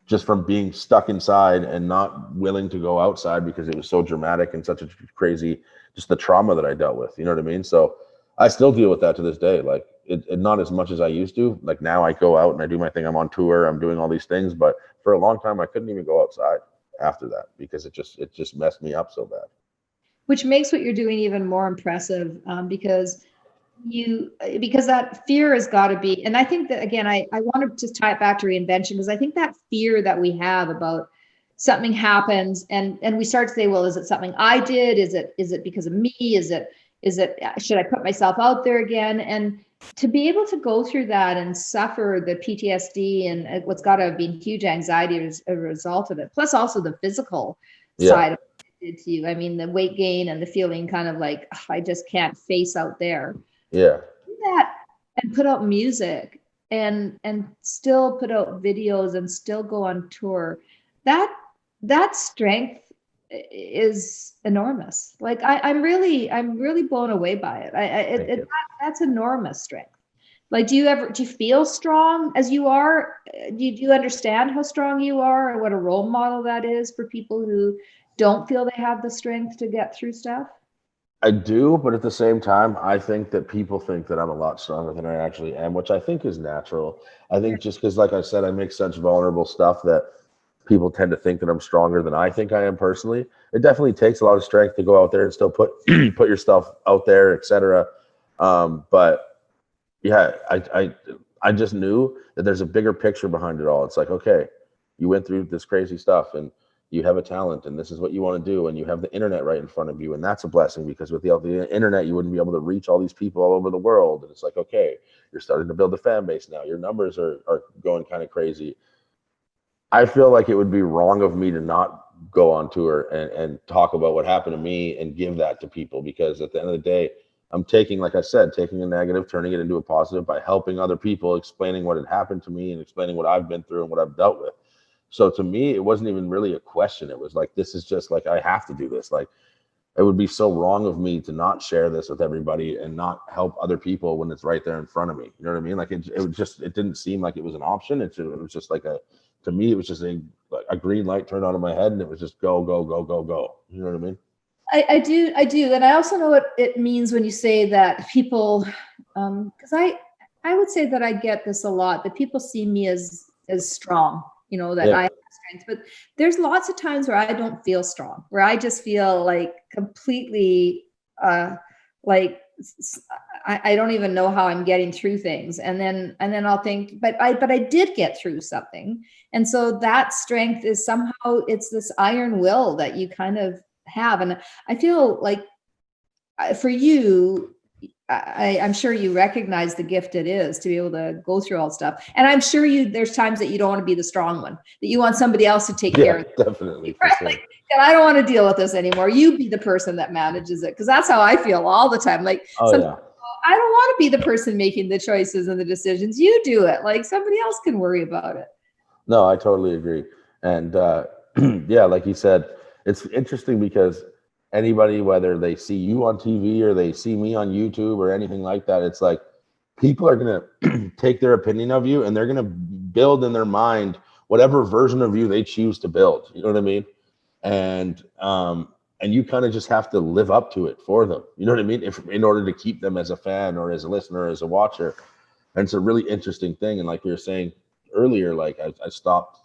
Speaker 4: just from being stuck inside and not willing to go outside because it was so dramatic and such a crazy, just the trauma that I dealt with. You know what I mean? So I still deal with that to this day. Like it not as much as I used to. Like now I go out and I do my thing. I'm on tour. I'm doing all these things. But for a long time, I couldn't even go outside after that because it just messed me up so bad.
Speaker 1: Which makes what you're doing even more impressive, because that fear has got to be, and I think that again, I want to just tie it back to reinvention, because I think that fear that we have about something happens and we start to say, well, is it something I did? Is it because of me? Is it, should I put myself out there again? And to be able to go through that and suffer the PTSD and what's got to have been huge anxiety as a result of it, plus also the physical side of it did to you. I mean, the weight gain and the feeling kind of like, "Ugh, I just can't face out there."
Speaker 4: Yeah.
Speaker 1: Do that and put out music and still put out videos and still go on tour. That strength is enormous. Like I'm really blown away by it. That's enormous strength. Like, do you feel strong as you are? Do you understand how strong you are and what a role model that is for people who don't feel they have the strength to get through stuff?
Speaker 4: I do, but at the same time, I think that people think that I'm a lot stronger than I actually am, which I think is natural. I think just because, like I said, I make such vulnerable stuff that people tend to think that I'm stronger than I think I am personally. It definitely takes a lot of strength to go out there and still put put your stuff out there, etc. But yeah, I just knew that there's a bigger picture behind it all. It's like, okay, you went through this crazy stuff and you have a talent and this is what you want to do, and you have the internet right in front of you, and that's a blessing, because without the internet you wouldn't be able to reach all these people all over the world. And it's like, okay, you're starting to build a fan base now, your numbers are going kind of crazy. I feel like it would be wrong of me to not go on tour and talk about what happened to me and give that to people, because at the end of the day, I'm taking, like I said, taking a negative, turning it into a positive by helping other people, explaining what had happened to me and explaining what I've been through and what I've dealt with. So to me, it wasn't even really a question. It was like, this is just like, I have to do this. Like, it would be so wrong of me to not share this with everybody and not help other people when it's right there in front of me. You know what I mean? Like it didn't seem like it was an option. It was just like to me, it was just a green light turned on in my head, and it was just go, go, go, go, go. You know what I mean?
Speaker 1: I do. And I also know what it means when you say that people, because I would say that I get this a lot, that people see me as strong, that I have strength, but there's lots of times where I don't feel strong, where I just feel like completely, like I don't even know how I'm getting through things. And then I'll think, but I did get through something. And so that strength is somehow, it's this iron will that you kind of have. And I feel like for you, I'm sure you recognize the gift it is to be able to go through all stuff. And I'm sure there's times that you don't want to be the strong one, that you want somebody else to take care of it.
Speaker 4: Definitely.
Speaker 1: Right?
Speaker 4: Sure.
Speaker 1: And I don't want to deal with this anymore. You be the person that manages it. Cause that's how I feel all the time. Like, I don't want to be the person making the choices and the decisions. You do it. Like, somebody else can worry about it.
Speaker 4: No, I totally agree. And yeah, like you said, it's interesting because anybody, whether they see you on TV or they see me on YouTube or anything like that, it's like people are going to take their opinion of you and they're going to build in their mind whatever version of you they choose to build. You know what I mean? And you kind of just have to live up to it for them. You know what I mean? In order to keep them as a fan or as a listener, or as a watcher. And it's a really interesting thing. And like we were saying earlier, like I stopped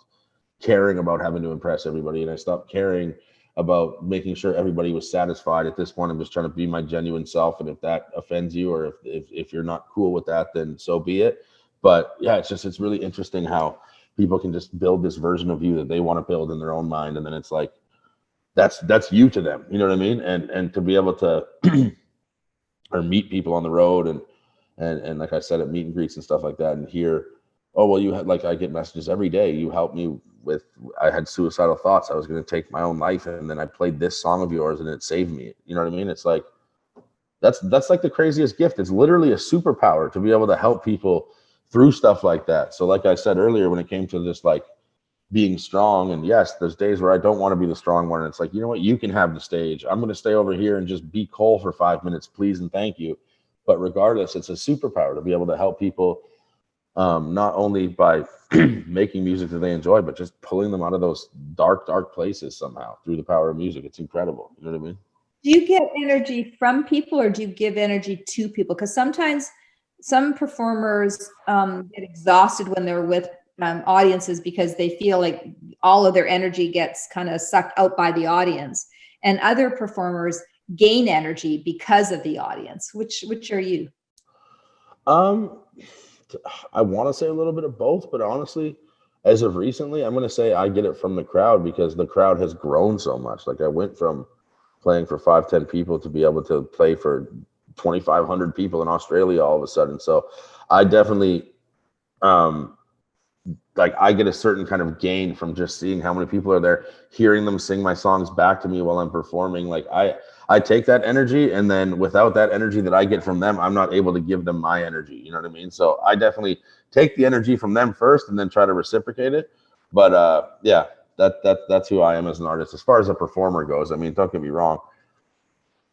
Speaker 4: caring about having to impress everybody, and I stopped caring about making sure everybody was satisfied. At this point, I'm just trying to be my genuine self. And if that offends you, or if you're not cool with that, then so be it. But yeah, it's really interesting how people can just build this version of you that they want to build in their own mind. And then it's like, that's you to them. You know what I mean? And to be able to or meet people on the road and like I said, at meet and greets and stuff like that, and hear, oh, well, you had, like, I get messages every day. You helped me with, I had suicidal thoughts. I was going to take my own life. And then I played this song of yours and it saved me. You know what I mean? It's like, that's like the craziest gift. It's literally a superpower to be able to help people through stuff like that. So like I said earlier, when it came to this, like being strong, and yes, there's days where I don't want to be the strong one. And it's like, you know what? You can have the stage. I'm going to stay over here and just be Cole for 5 minutes, please and thank you. But regardless, it's a superpower to be able to help people. Not only by making music that they enjoy, but just pulling them out of those dark places somehow through the power of music. It's incredible. You know what I mean?
Speaker 1: Do you get energy from people, or do you give energy to people? Because sometimes some performers get exhausted when they're with audiences because they feel like all of their energy gets kind of sucked out by the audience, and other performers gain energy because of the audience. Which are you?
Speaker 4: I want to say a little bit of both, but honestly, As of recently, I'm going to say I get it from the crowd because the crowd has grown so much. Like I went from playing for 5-10 people to be able to play for 2,500 people in Australia all of a sudden. So I definitely, like I get a certain kind of gain from just seeing how many people are there, hearing them sing my songs back to me while I'm performing. Like I take that energy, and then without that energy that I get from them, I'm not able to give them my energy. You know what I mean? So I definitely take the energy from them first and then try to reciprocate it. But yeah, that's who I am as an artist. As far as a performer goes, I mean, don't get me wrong.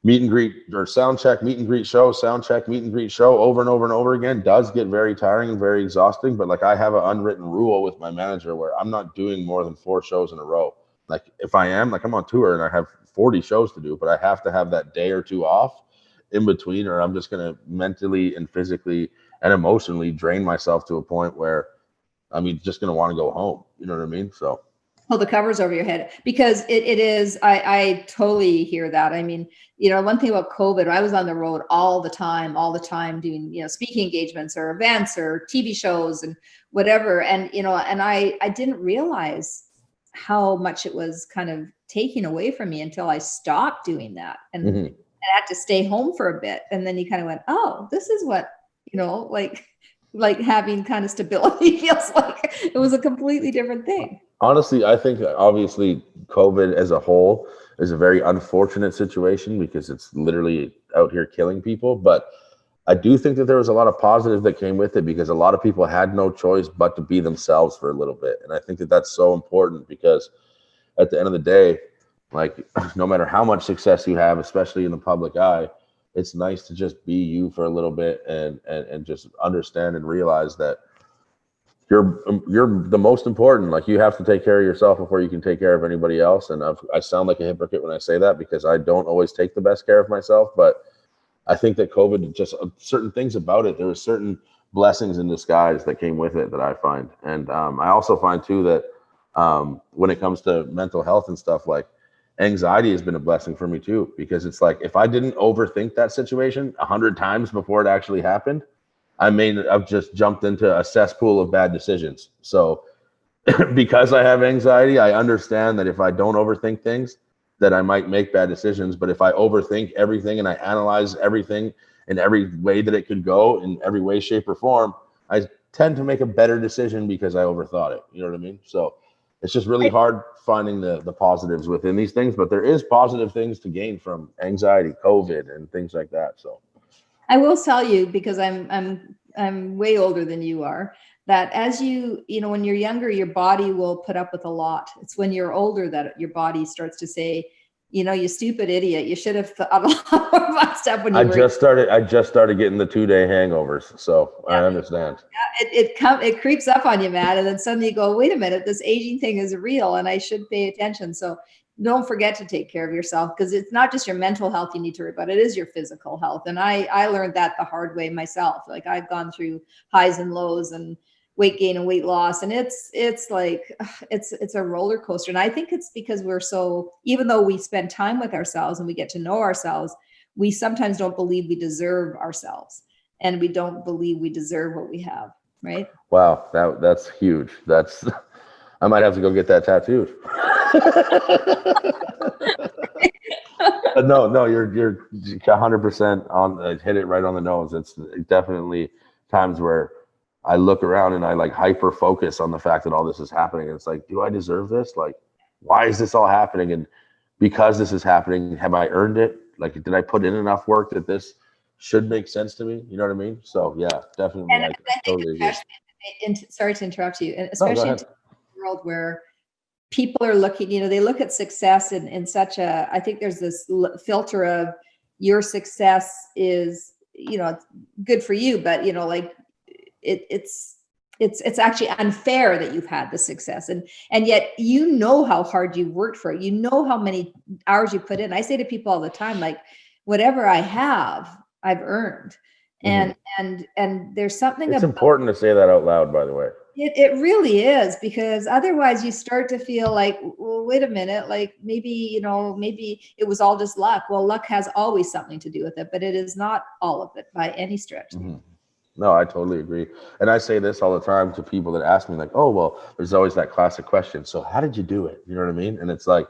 Speaker 4: Meet and greet or sound check, meet and greet show, sound check, meet and greet show over and over and over again does get very tiring and very exhausting. But like I have an unwritten rule with my manager where I'm not doing more than 4 shows in a row. Like if I am, like I'm on tour and I have 40 shows to do, but I have to have that day or 2 off in between, or I'm just going to mentally and physically and emotionally drain myself to a point where I'm just going to want to go home. You know what I mean? So
Speaker 1: pull the covers over your head, because it is, I totally hear that. I mean, one thing about COVID, I was on the road all the time doing, speaking engagements or events or TV shows and whatever. And, and I didn't realize how much it was kind of taking away from me until I stopped doing that. And I had to stay home for a bit. And then you kind of went, oh, this is what, like having kind of stability feels like. It was a completely different thing.
Speaker 4: Honestly, I think obviously COVID as a whole is a very unfortunate situation because it's literally out here killing people. But I do think that there was a lot of positive that came with it because a lot of people had no choice but to be themselves for a little bit. And I think that that's so important because at the end of the day, like no matter how much success you have, especially in the public eye, it's nice to just be you for a little bit and just understand and realize that you're the most important. Like you have to take care of yourself before you can take care of anybody else. And I sound like a hypocrite when I say that because I don't always take the best care of myself. But I think that COVID, just certain things about it, there were certain blessings in disguise that came with it that I find. And I also find too that when it comes to mental health and stuff, like anxiety has been a blessing for me too, because it's like if I didn't overthink that situation 100 times before it actually happened, I've just jumped into a cesspool of bad decisions. So because I have anxiety, I understand that if I don't overthink things, that I might make bad decisions. But if I overthink everything and I analyze everything in every way that it could go, in every way, shape, or form, I tend to make a better decision because I overthought it. You know what I mean? So it's just really hard finding the positives within these things, but there is positive things to gain from anxiety, COVID, and things like that. So
Speaker 1: I will tell you, because I'm way older than you are, that as when you're younger, your body will put up with a lot. It's when you're older that your body starts to say, you stupid idiot, you should have thought a lot more about stuff when you were.
Speaker 4: I just started getting the 2-day hangovers, so yeah. I understand.
Speaker 1: Yeah, it creeps up on you, man, and then suddenly you go, wait a minute, this aging thing is real, and I should pay attention. So don't forget to take care of yourself, because it's not just your mental health you need to worry about, it is your physical health. And I learned that the hard way myself. Like I've gone through highs and lows and weight gain and weight loss, and it's a roller coaster. And I think it's because even though we spend time with ourselves and we get to know ourselves, we sometimes don't believe we deserve ourselves, and we don't believe we deserve what we have. Right?
Speaker 4: Wow, that's huge. I might have to go get that tattooed. But no, you're 100% on. Hit it right on the nose. It's definitely times where I look around and I like hyper focus on the fact that all this is happening. And it's like, do I deserve this? Like, why is this all happening? And because this is happening, have I earned it? Like, did I put in enough work that this should make sense to me? You know what I mean? So yeah, definitely.
Speaker 1: And I totally agree. Sorry to interrupt you, and especially in a world where people are looking, they look at success in such a, I think there's this filter of your success is, it's good for you, but like it's actually unfair that you've had the success, and yet how hard you worked for it, how many hours you put in. I say to people all the time, like, whatever I have, I've earned. And there's something
Speaker 4: it's important to say that out loud, by the way.
Speaker 1: It really is, because otherwise you start to feel like, well, wait a minute, like maybe it was all just luck. Well, luck has always something to do with it, but it is not all of it by any stretch.
Speaker 4: No, I totally agree. And I say this all the time to people that ask me, like, oh, well, there's always that classic question. So how did you do it? You know what I mean? And it's like,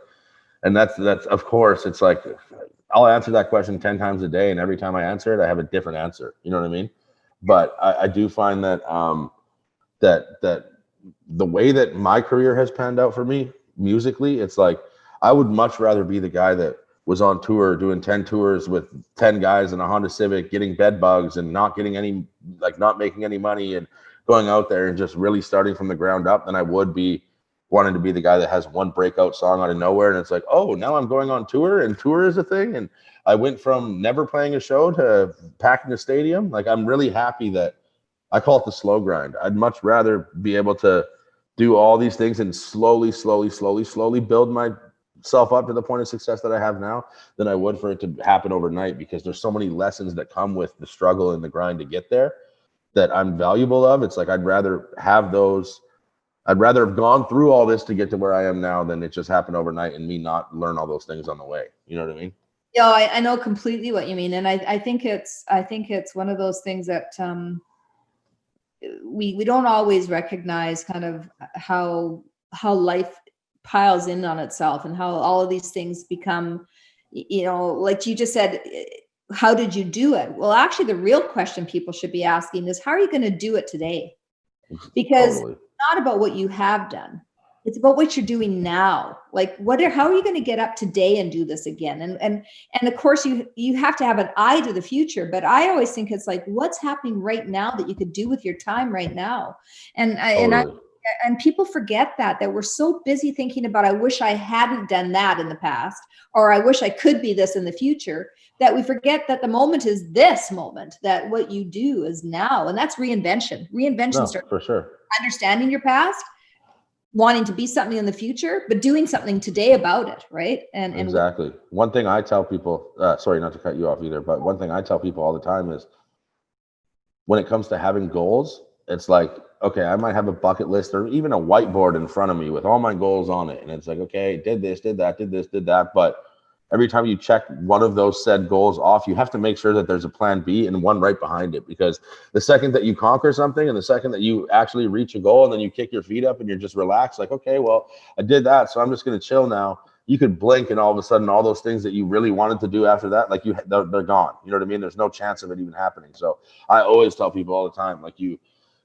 Speaker 4: and that's of course, it's like, I'll answer that question 10 times a day. And every time I answer it, I have a different answer. You know what I mean? But I do find that, that the way that my career has panned out for me musically, it's like, I would much rather be the guy that was on tour doing 10 tours with 10 guys in a Honda Civic, getting bed bugs and not getting any, like not making any money and going out there and just really starting from the ground up than I would be wanting to be the guy that has one breakout song out of nowhere. And it's like, oh, now I'm going on tour and tour is a thing. And I went from never playing a show to packing a stadium. Like, I'm really happy that I call it the slow grind. I'd much rather be able to do all these things and slowly build myself up to the point of success that I have now than I would for it to happen overnight, because there's so many lessons that come with the struggle and the grind to get there that I'm valuable of. It's like, I'd rather have those. I'd rather have gone through all this to get to where I am now than it just happened overnight and me not learn all those things on the way. You know what I mean?
Speaker 1: Yeah, I know completely what you mean. And I think it's one of those things that we don't always recognize kind of how life piles in on itself and how all of these things become, like you just said, how did you do it? Well, actually, the real question people should be asking is, how are you going to do it today? Because
Speaker 4: Totally.
Speaker 1: it's not about what you have done. It's about what you're doing now. Like, how are you going to get up today and do this again? And of course, you have to have an eye to the future. But I always think it's like, what's happening right now that you could do with your time right now? And people forget that we're so busy thinking about, I wish I hadn't done that in the past, or I wish I could be this in the future, that we forget that the moment is this moment, that what you do is now. And that's reinvention. Reinvention starts
Speaker 4: for sure.
Speaker 1: Understanding your past, wanting to be something in the future, but doing something today about it, right? And
Speaker 4: exactly. One thing I tell people, sorry, not to cut you off either, but one thing I tell people all the time is, when it comes to having goals, it's like, okay, I might have a bucket list or even a whiteboard in front of me with all my goals on it. And it's like, okay, did this, did that, did this, did that. But every time you check one of those said goals off, you have to make sure that there's a plan B and one right behind it. Because the second that you conquer something and the second that you actually reach a goal and then you kick your feet up and you're just relaxed, like, okay, well, I did that, so I'm just going to chill now. You could blink and all of a sudden all those things that you really wanted to do after that, like they're gone. You know what I mean? There's no chance of it even happening. So I always tell people all the time, like,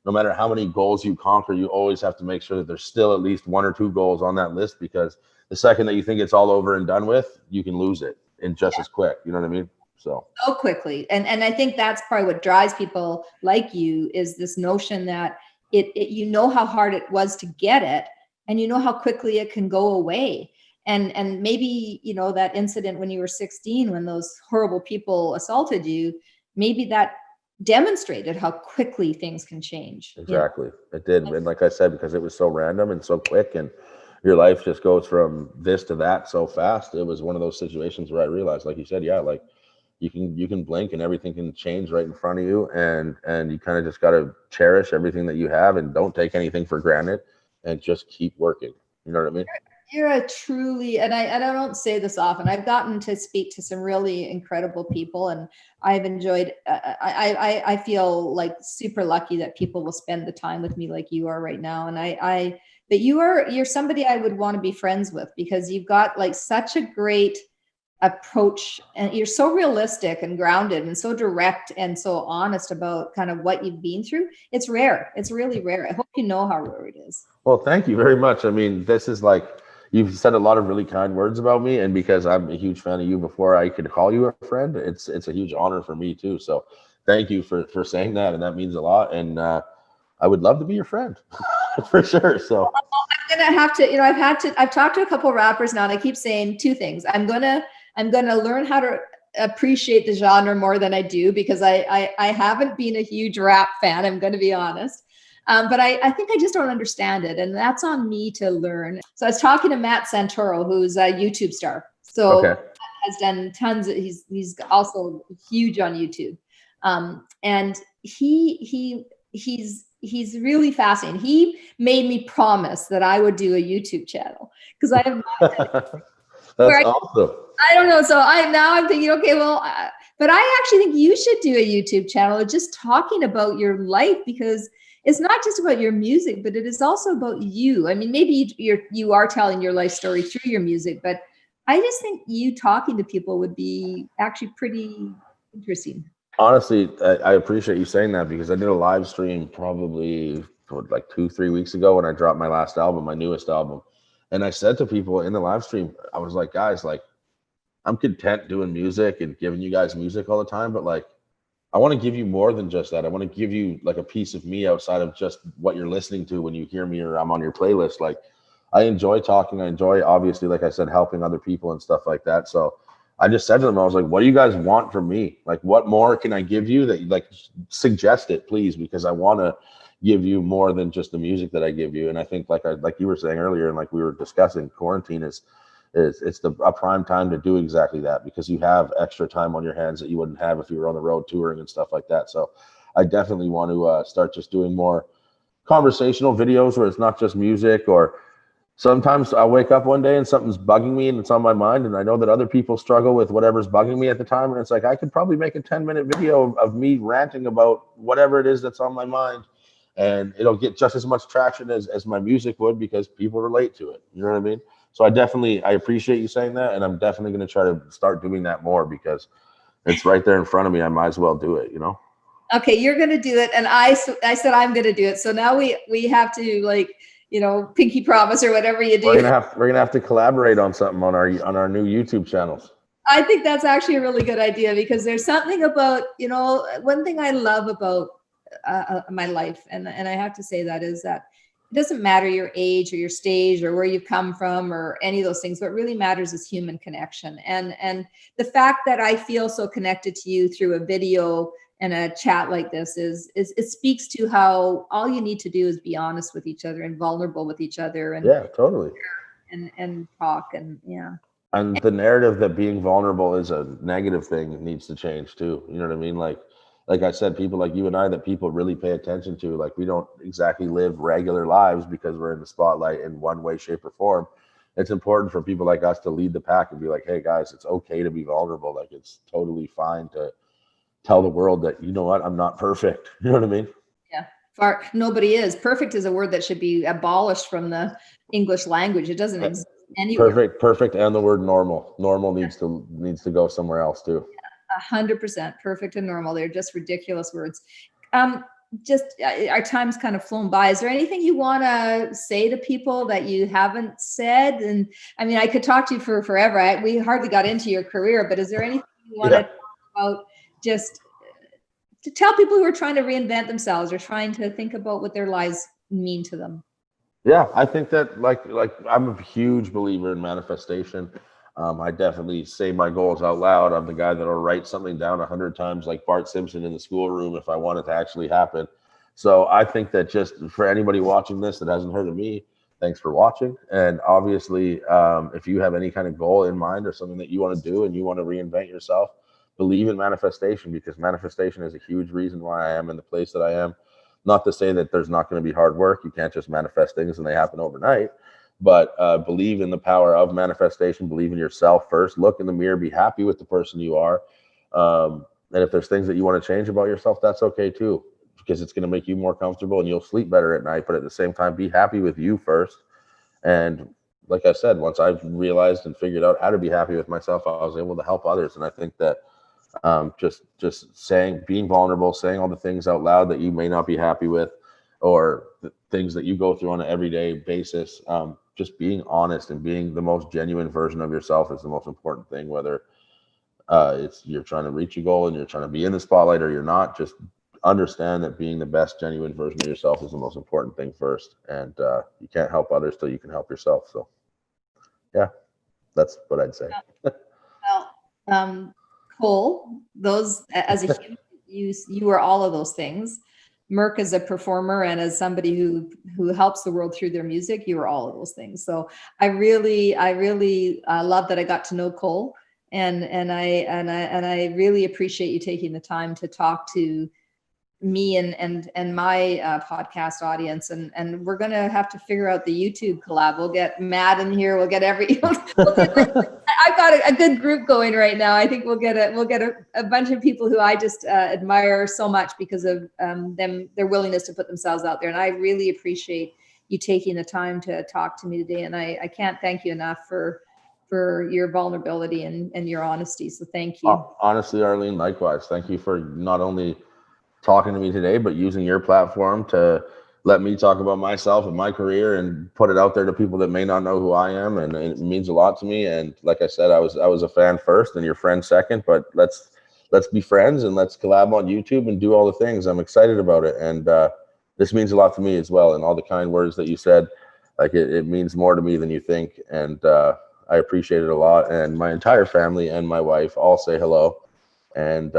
Speaker 4: no matter how many goals you conquer, you always have to make sure that there's still at least one or two goals on that list, because the second that you think it's all over and done with, you can lose it in just as quick. You know what I mean? So
Speaker 1: quickly. And I think that's probably what drives people like you, is this notion that you know how hard it was to get it, and you know how quickly it can go away. And maybe, that incident when you were 16, when those horrible people assaulted you, maybe that demonstrated how quickly things can change.
Speaker 4: Exactly. It did. And like I said, because it was so random and so quick, and your life just goes from this to that so fast, it was one of those situations where I realized, like you said, yeah, like you can blink and everything can change right in front of you, and you kind of just got to cherish everything that you have and don't take anything for granted and just keep working. You know what I mean?
Speaker 1: You're a truly, and I don't say this often, I've gotten to speak to some really incredible people, and I've enjoyed, I feel like super lucky that people will spend the time with me like you are right now. And but you're somebody I would want to be friends with, because you've got like such a great approach, and you're so realistic and grounded and so direct and so honest about kind of what you've been through. It's rare. It's really rare. I hope you know how rare it is.
Speaker 4: Well, thank you very much. I mean, this is like, you've said a lot of really kind words about me, and because I'm a huge fan of you before I could call you a friend, it's a huge honor for me too. So thank you for saying that, and that means a lot. And I would love to be your friend for sure. So
Speaker 1: I'm gonna have to, I've talked to a couple of rappers now, and I keep saying two things. I'm gonna learn how to appreciate the genre more than I do, because I haven't been a huge rap fan. I'm going to be honest. But I think I just don't understand it. And that's on me to learn. So I was talking to Matt Santoro, who's a YouTube star. So has done tons of, he's also huge on YouTube. And he's really fascinating. He made me promise that I would do a YouTube channel, because I have not done it.
Speaker 4: That's awesome.
Speaker 1: I don't know. So I'm thinking, okay, well, But I actually think you should do a YouTube channel just talking about your life, because it's not just about your music, but it is also about you. I mean, maybe you are telling your life story through your music, but I just think you talking to people would be actually pretty interesting.
Speaker 4: Honestly, I appreciate you saying that, because I did a live stream probably like 2-3 weeks ago when I dropped my last album, my newest album. And I said to people in the live stream, I was like, guys, like, I'm content doing music and giving you guys music all the time, but like, I want to give you more than just that. I want to give you like a piece of me outside of just what you're listening to when you hear me or I'm on your playlist. Like, I enjoy talking. I enjoy, obviously, like I said, helping other people and stuff like that. So I just said to them, I was like, what do you guys want from me? Like, what more can I give you that, like, suggest it, please, because I want to give you more than just the music that I give you. And I think, like you were saying earlier, and like we were discussing, quarantine is a prime time to do exactly that, because you have extra time on your hands that you wouldn't have if you were on the road touring and stuff like that. So I definitely want to start just doing more conversational videos where it's not just music. Or sometimes I'll wake up one day and something's bugging me and it's on my mind, and I know that other people struggle with whatever's bugging me at the time, and it's like I could probably make a 10-minute video of me ranting about whatever it is that's on my mind, and it'll get just as much traction as my music would, because people relate to it. You know what I mean? So I appreciate you saying that, and I'm definitely going to try to start doing that more, because it's right there in front of me. I might as well do it, you know?
Speaker 1: Okay, you're going to do it, and I said I'm going to do it. So now we have to, like, pinky promise or whatever you do.
Speaker 4: We're gonna have to collaborate on something on our new YouTube channels.
Speaker 1: I think that's actually a really good idea, because there's something about, one thing I love about my life, and I have to say that, is that it doesn't matter your age or your stage or where you've come from or any of those things. What really matters is human connection. And the fact that I feel so connected to you through a video and a chat like this is it speaks to how all you need to do is be honest with each other and vulnerable with each other, and
Speaker 4: yeah, totally,
Speaker 1: and talk, and yeah.
Speaker 4: And the narrative that being vulnerable is a negative thing needs to change too. You know what I mean? Like I said, people like you and I that people really pay attention to, like, we don't exactly live regular lives because we're in the spotlight in one way, shape, or form. It's important for people like us to lead the pack and be like, hey guys, it's okay to be vulnerable. Like, it's totally fine to tell the world that, you know what, I'm not perfect. You know what I mean?
Speaker 1: Yeah. Nobody is. Perfect is a word that should be abolished from the English language. It doesn't exist anywhere.
Speaker 4: Perfect. And the word normal. Normal needs to go somewhere else too.
Speaker 1: 100%. Perfect and normal. They're just ridiculous words. Just our time's kind of flown by. Is there anything you want to say to people that you haven't said? And I mean, I could talk to you for forever. We hardly got into your career, but is there anything you want to talk about, just to tell people who are trying to reinvent themselves or trying to think about what their lives mean to them?
Speaker 4: Yeah, I think that like I'm a huge believer in manifestation. I definitely say my goals out loud. I'm the guy that'll write something down 100 times like Bart Simpson in the schoolroom if I want it to actually happen. So I think that just for anybody watching this that hasn't heard of me, thanks for watching. And obviously, if you have any kind of goal in mind or something that you want to do and you want to reinvent yourself, believe in manifestation, because manifestation is a huge reason why I am in the place that I am. Not to say that there's not going to be hard work. You can't just manifest things and they happen overnight. But believe in the power of manifestation. Believe in yourself first. Look in the mirror. Be happy with the person you are. And if there's things that you want to change about yourself, that's okay too, because it's going to make you more comfortable and you'll sleep better at night. But at the same time, be happy with you first. And like I said, once I've realized and figured out how to be happy with myself, I was able to help others. And I think that just saying, being vulnerable, saying all the things out loud that you may not be happy with, or the things that you go through on an everyday basis, just being honest and being the most genuine version of yourself is the most important thing. Whether it's you're trying to reach a goal and you're trying to be in the spotlight or you're not, just understand that being the best genuine version of yourself is the most important thing first. And you can't help others till you can help yourself. So yeah, that's what I'd say.
Speaker 1: Well, Cole, those, as a human, you are all of those things. Merk as a performer and as somebody who helps the world through their music, you are all of those things. So I really love that I got to know Cole, and I really appreciate you taking the time to talk to me and my podcast audience, and we're gonna have to figure out the YouTube collab. We'll get Matt in here. We'll get I've got a good group going right now. I think we'll get a bunch of people who I just admire so much because of their willingness to put themselves out there. And I really appreciate you taking the time to talk to me today. And I can't thank you enough for your vulnerability and your honesty. So thank you.
Speaker 4: Honestly, Arlene, likewise. Thank you for not only talking to me today, but using your platform to let me talk about myself and my career and put it out there to people that may not know who I am. And it means a lot to me. And like I said, I was a fan first and your friend second, but let's be friends and let's collab on YouTube and do all the things. I'm excited about it. And this means a lot to me as well. And all the kind words that you said, like it means more to me than you think. And I appreciate it a lot. And my entire family and my wife all say hello. And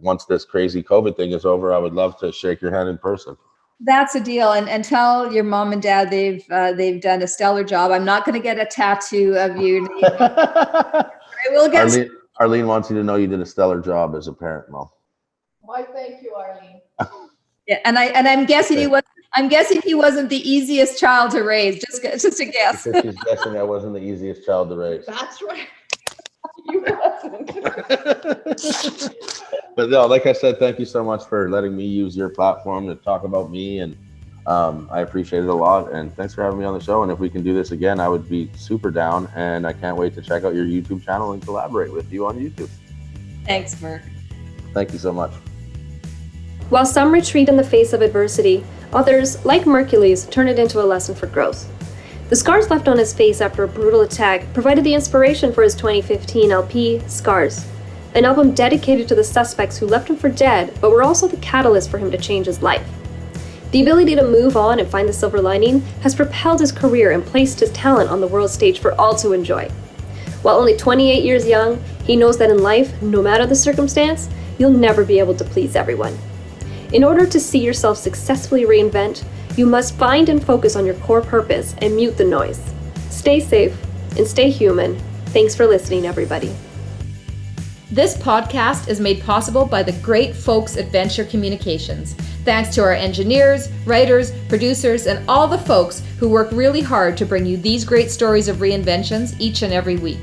Speaker 4: once this crazy COVID thing is over, I would love to shake your hand in person.
Speaker 1: That's a deal. And tell your mom and dad they've done a stellar job. I'm not going to get a tattoo of you. I will get.
Speaker 4: Arlene wants you to know you did a stellar job as a parent, Mom.
Speaker 5: Why, thank you, Arlene.
Speaker 1: Yeah, and I'm guessing he wasn't the easiest child to raise. Just a guess.
Speaker 4: Because she's guessing I wasn't the easiest child to raise.
Speaker 5: That's right. You wasn't.
Speaker 4: But no, like I said, thank you so much for letting me use your platform to talk about me, and I appreciate it a lot. And thanks for having me on the show. And if we can do this again, I would be super down. And I can't wait to check out your YouTube channel and collaborate with you on YouTube.
Speaker 1: Thanks, Merk.
Speaker 4: Thank you so much.
Speaker 3: While some retreat in the face of adversity, others, like Merkules, turn it into a lesson for growth. The scars left on his face after a brutal attack provided the inspiration for his 2015 LP, Scars, an album dedicated to the suspects who left him for dead, but were also the catalyst for him to change his life. The ability to move on and find the silver lining has propelled his career and placed his talent on the world stage for all to enjoy. While only 28 years young, he knows that in life, no matter the circumstance, you'll never be able to please everyone. In order to see yourself successfully reinvent, you must find and focus on your core purpose and mute the noise. Stay safe and stay human. Thanks for listening, everybody.
Speaker 2: This podcast is made possible by the great folks at Venture Communications. Thanks to our engineers, writers, producers, and all the folks who work really hard to bring you these great stories of reinventions each and every week.